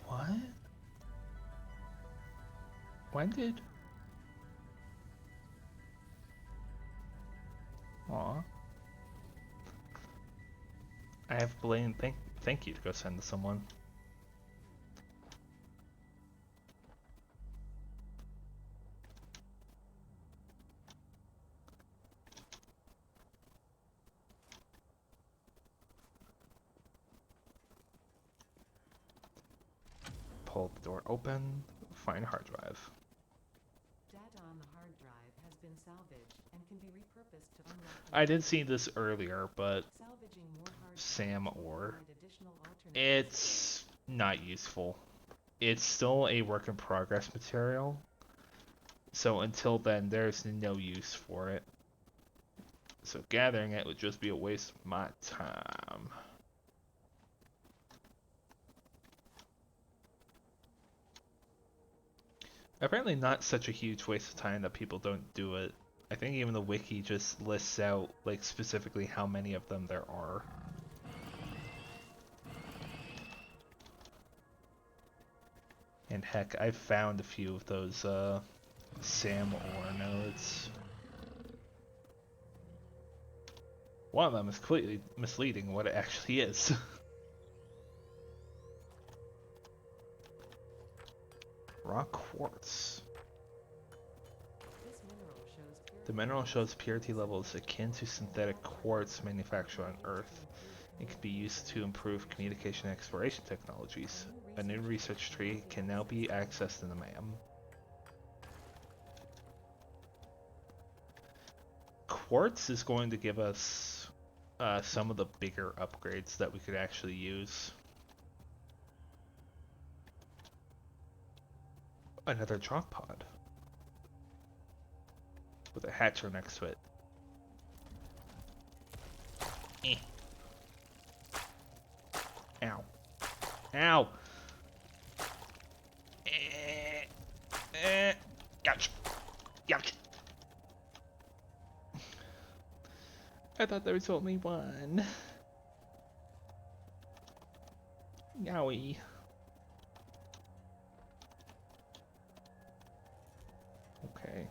What? When did? Aw. I have blatant thank you to go send to someone. Pull the door open, find a hard drive. Data on the hard drive has been salvaged and can be repurposed to unlock. I did see this earlier, but Salvaging more hard Sam drives will ore. provide additional alternate It's not useful. It's still a work in progress material. So until then, there's no use for it. So gathering it would just be a waste of my time. Apparently not such a huge waste of time that people don't do it. I think even the wiki just lists out like specifically how many of them there are. And heck, I've found a few of those Sam ore nodes. One of them is completely misleading what it actually is. Rock quartz. This mineral shows The mineral shows purity levels akin to synthetic quartz manufactured on Earth. It can be used to improve communication and exploration technologies. A new research tree can now be accessed in the MAM. Quartz is going to give us some of the bigger upgrades that we could actually use. Another drop pod with a hatcher next to it. Eh. Ow. Ow! Ouch! Yuck! I thought there was only one. Yowie. Okay.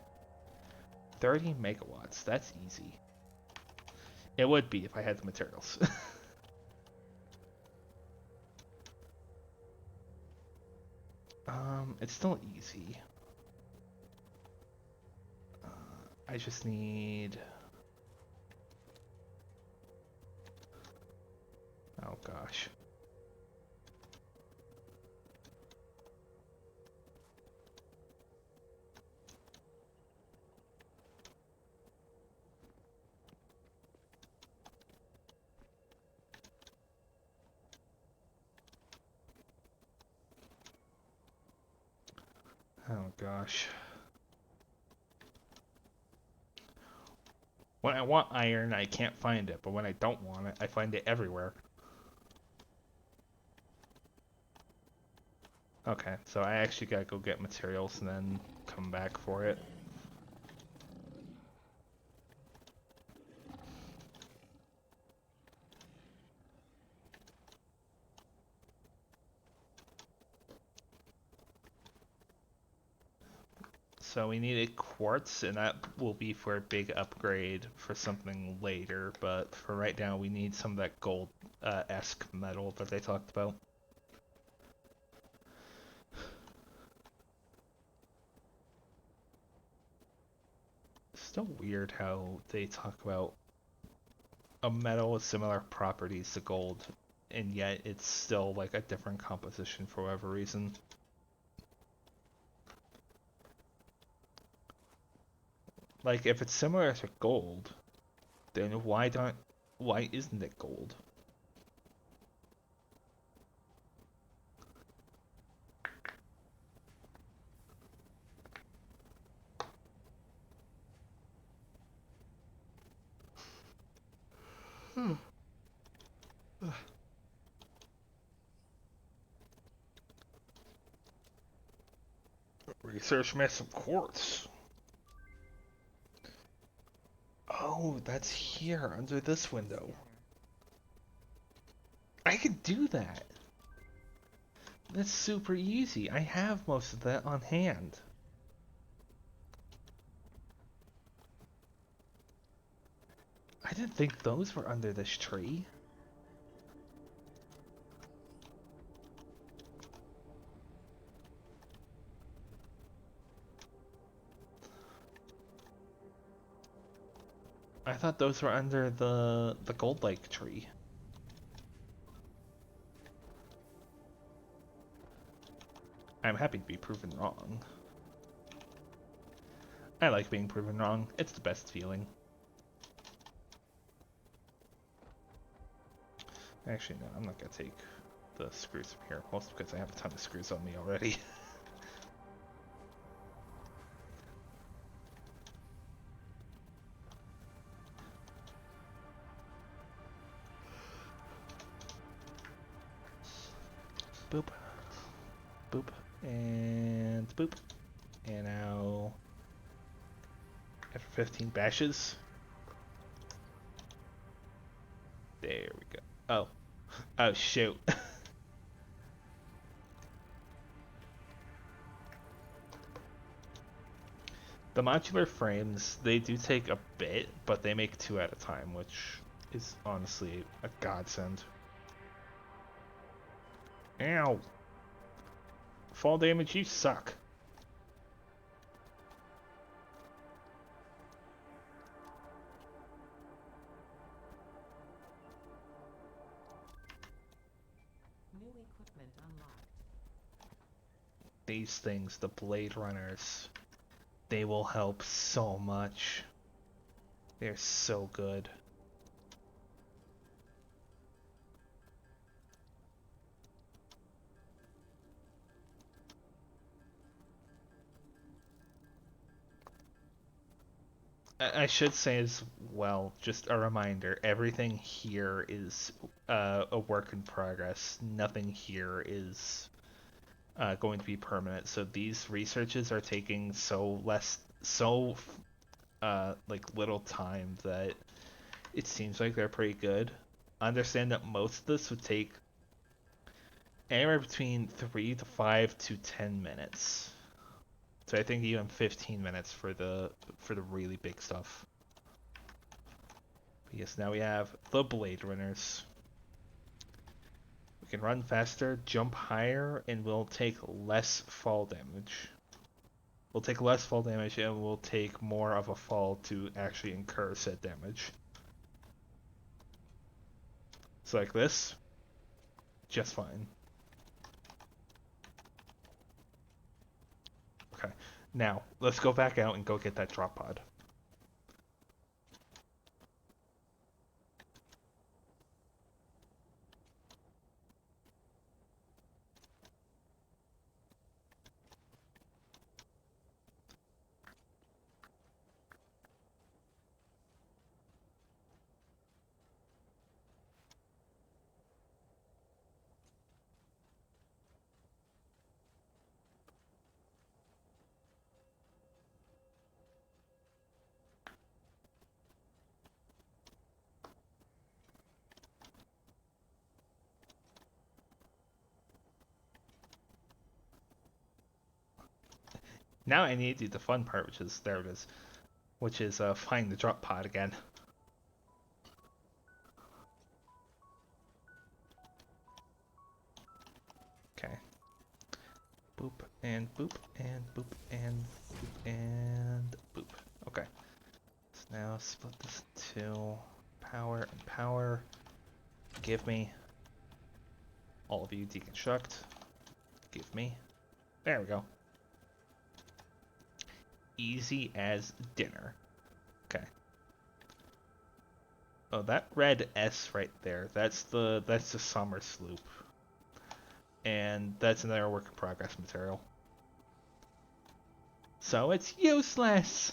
30 megawatts. That's easy. It would be if I had the materials. It's still easy. I just need... Oh gosh. Oh gosh. When I want iron, I can't find it, but when I don't want it, I find it everywhere. Okay, so I actually gotta go get materials and then come back for it. So we need a quartz, and that will be for a big upgrade for something later, but for right now we need some of that gold-esque metal that they talked about. Still weird how they talk about a metal with similar properties to gold, and yet it's still like a different composition for whatever reason. Like if it's similar to gold, then why isn't it gold? Research made some quartz. Oh, that's here under this window. I can do that. That's super easy. I have most of that on hand. I didn't think those were under this tree. I thought those were under the Gold Lake tree. I'm happy to be proven wrong. I like being proven wrong. It's the best feeling. Actually, no, I'm not gonna take the screws from here, mostly because I have a ton of screws on me already. Boop, boop, and boop. And now, after 15 bashes, there we go. Oh, oh shoot. The modular frames, they do take a bit, but they make two at a time, which is honestly a godsend. Ow! Fall damage, you suck. New equipment unlocked. These things, the Blade Runners, they will help so much. They're so good. I should say as well, just a reminder, everything here is a work in progress. Nothing here is going to be permanent. So these researches are taking like little time that it seems like they're pretty good. Understand that most of this would take anywhere between 3 to 5 to 10 minutes. So I think even 15 minutes for the really big stuff. But yes, now we have the Blade Runners. We can run faster, jump higher, and we'll take less fall damage. We'll take less fall damage and we'll take more of a fall to actually incur said damage. So like this, just fine. Okay, now let's go back out and go get that drop pod. Now I need to do the fun part, which is, there it is, which is find the drop pod again. Okay. Boop, and boop, and boop, and boop, and boop. Okay. So now split this into power and power. Give me. All of you deconstruct. Give me. There we go. Easy as dinner. Okay. Oh, that red S right there, that's the summer sloop. And that's another work in progress material. So it's useless!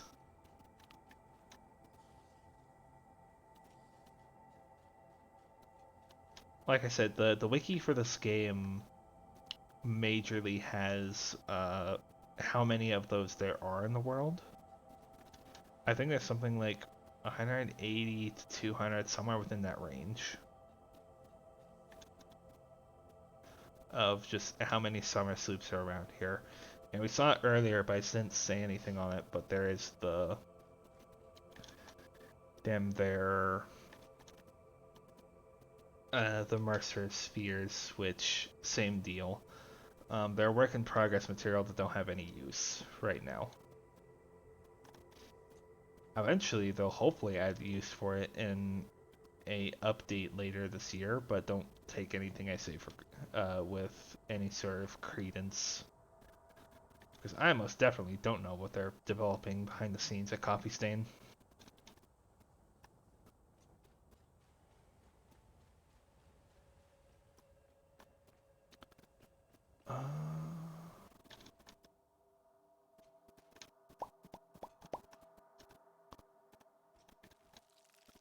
Like I said, the wiki for this game majorly has how many of those there are in the world. I think there's something like 180 to 200, somewhere within that range, of just how many summer sloops are around here. And we saw it earlier, but I didn't say anything on it, but there is the the Mercer spheres, which same deal. They're work in progress material that don't have any use right now. Eventually, they'll hopefully add use for it in a update later this year, but don't take anything I say for with any sort of credence, because I most definitely don't know what they're developing behind the scenes at Coffee Stain. Uh...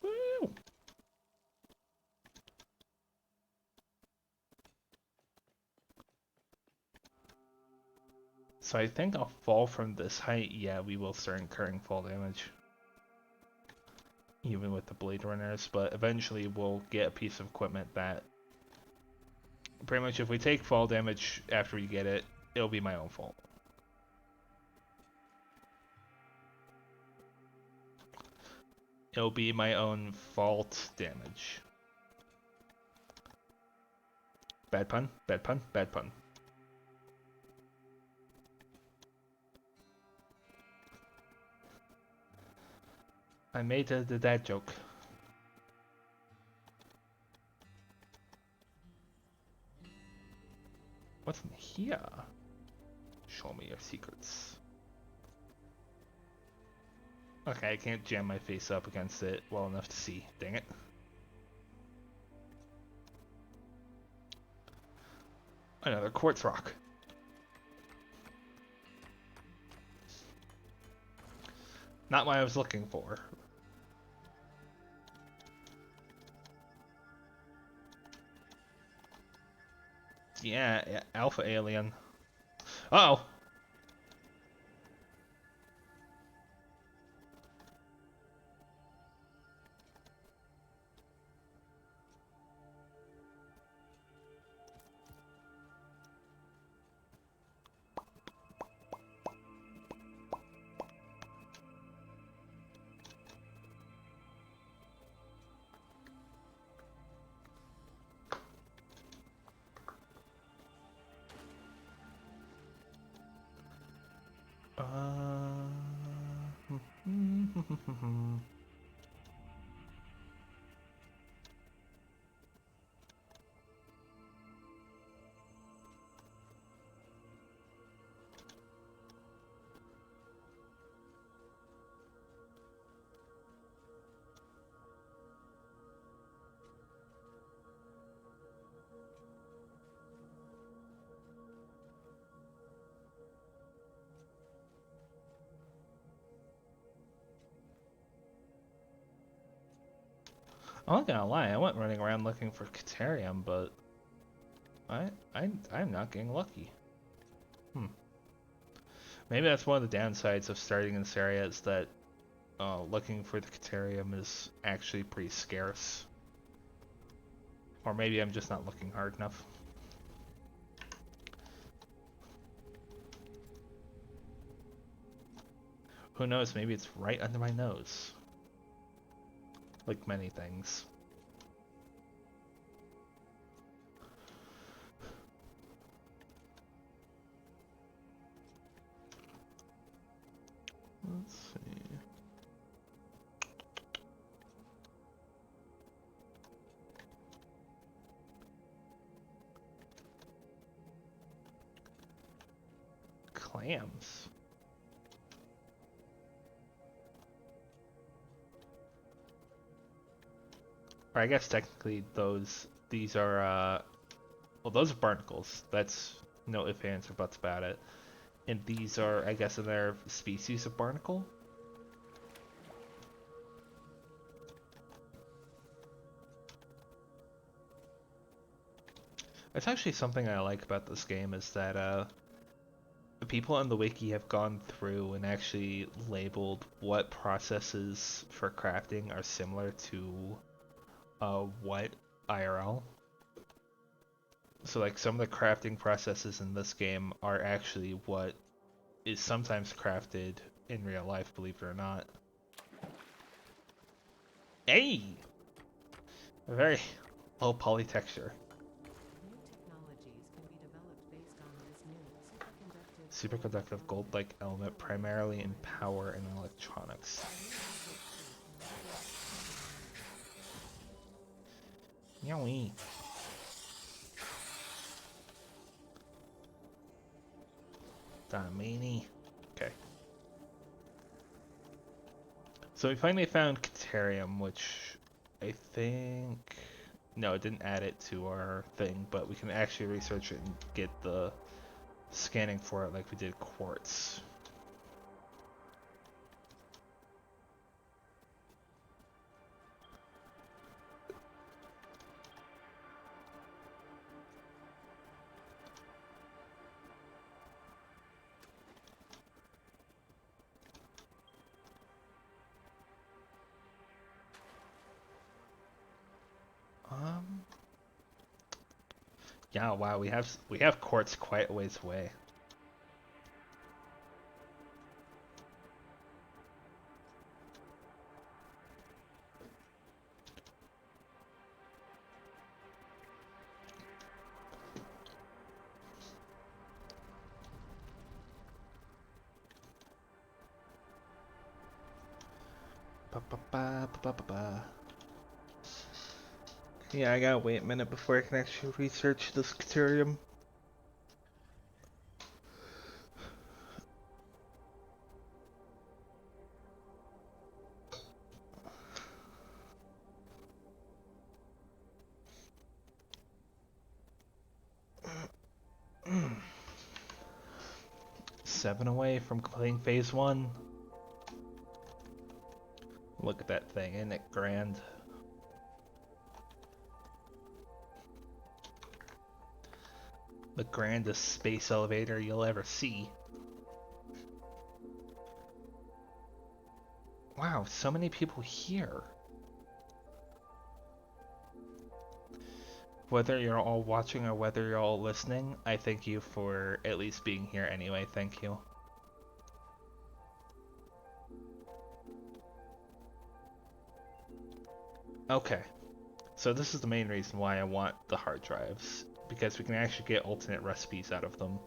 Woo! So I think I'll fall from this height. Yeah, we will start incurring fall damage, even with the Blade Runners, but eventually we'll get a piece of equipment that pretty much if we take fall damage after we get it, it'll be my own fault. It'll be my own fault damage. Bad pun, bad pun, bad pun. I made the dad joke. What's in here? Show me your secrets. Okay, I can't jam my face up against it well enough to see. Dang it. Another quartz rock. Not what I was looking for. Yeah, alpha alien. Uh oh! I'm not gonna lie, I went running around looking for Caterium, but I'm not getting lucky. Hmm. Maybe that's one of the downsides of starting in this area is that looking for the Caterium is actually pretty scarce. Or maybe I'm just not looking hard enough. Who knows, maybe it's right under my nose. Like many things. Let's see. Clams. Or I guess technically these are well, those are barnacles. That's no ifs, ands, or buts about it. And these are, I guess, another species of barnacle. That's actually something I like about this game is that the people on the wiki have gone through and actually labeled what processes for crafting are similar to what IRL. So like some of the crafting processes in this game are actually what is sometimes crafted in real life, believe it or not. Hey! A very low poly texture. New technologies can be developed based on this new Superconductive gold-like element primarily in power and electronics. Yowie. Damini. Okay. So we finally found Caterium, which I think... No, it didn't add it to our thing, but we can actually research it and get the scanning for it like we did quartz. Um, yeah, wow, we have quartz quite a ways away. Ba, ba, ba, ba, ba, ba. Yeah, I gotta wait a minute before I can actually research this Caterium. Seven away from completing phase one. Look at that thing, isn't it grand? The grandest space elevator you'll ever see. Wow, so many people here. Whether you're all watching or whether you're all listening, I thank you for at least being here anyway. Thank you. Okay, so this is the main reason why I want the hard drives, because we can actually get alternate recipes out of them.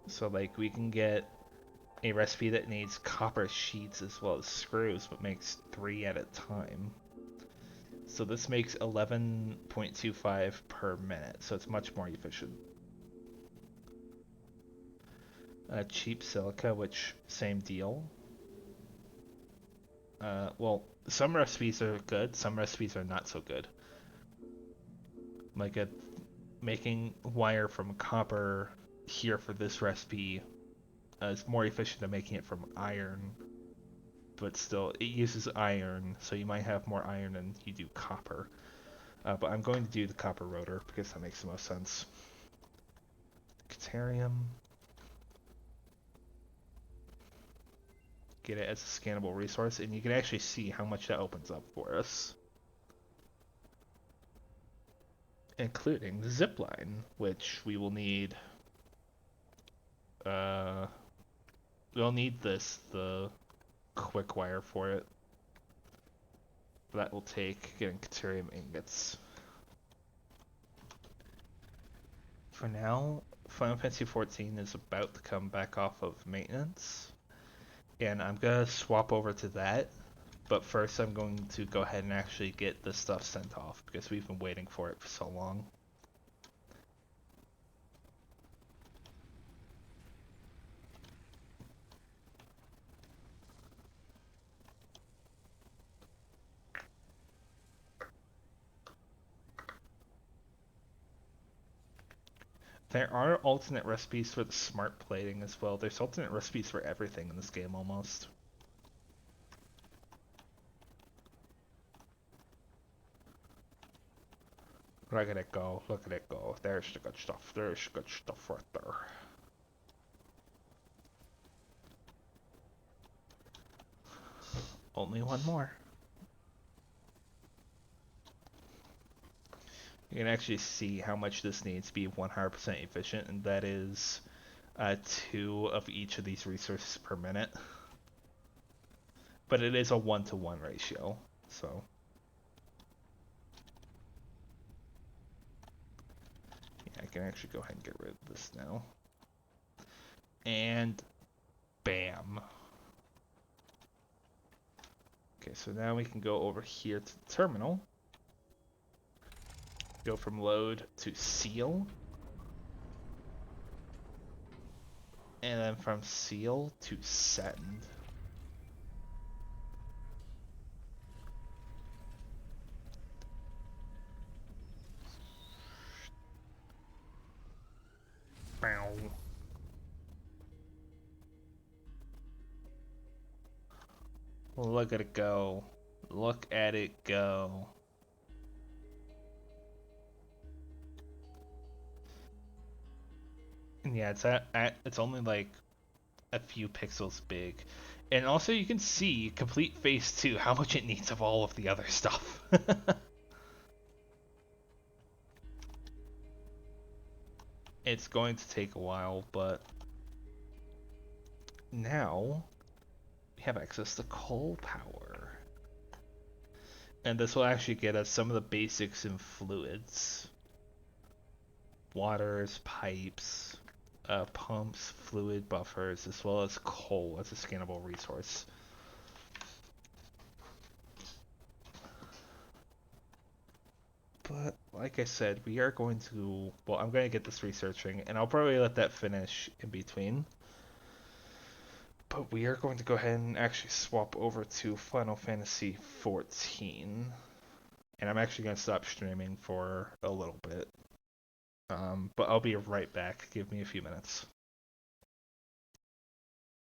So like we can get a recipe that needs copper sheets as well as screws, but makes 3 at a time. So this makes 11.25 per minute, so it's much more efficient. Cheap silica, which same deal. Well, some recipes are good, some recipes are not so good. Like making wire from copper here for this recipe is more efficient than making it from iron, but still, it uses iron, so you might have more iron than you do copper. But I'm going to do the copper rotor because that makes the most sense. Caterium. Get it as a scannable resource, and you can actually see how much that opens up for us. Including the zip line, which we will need. Uh, we'll need the quick wire for it. That will take getting caterium ingots. For now, Final Fantasy XIV is about to come back off of maintenance, and I'm gonna swap over to that. But first, I'm going to go ahead and actually get this stuff sent off because we've been waiting for it for so long. There are alternate recipes for the smart plating as well. There's alternate recipes for everything in this game almost. Look at it go. Look at it go. There's the good stuff. There's the good stuff right there. Only one more. You can actually see how much this needs to be 100% efficient, and that is 2 of each of these resources per minute. But it is a 1-to-1 ratio, so. Yeah, I can actually go ahead and get rid of this now. And bam. Okay, so now we can go over here to the terminal. Go from load to seal. And then from seal to send. Bow. Look at it go. Look at it go. And yeah, it's only like a few pixels big. And also you can see complete phase 2 how much it needs of all of the other stuff. It's going to take a while, but now we have access to coal power. And this will actually get us some of the basics in fluids. Waters, pipes, pumps, fluid buffers, as well as coal as a scannable resource. But like I said, we are going to, well, I'm going to get this researching, and I'll probably let that finish in between. But we are going to go ahead and actually swap over to Final Fantasy XIV. And I'm actually going to stop streaming for a little bit. But I'll be right back. Give me a few minutes.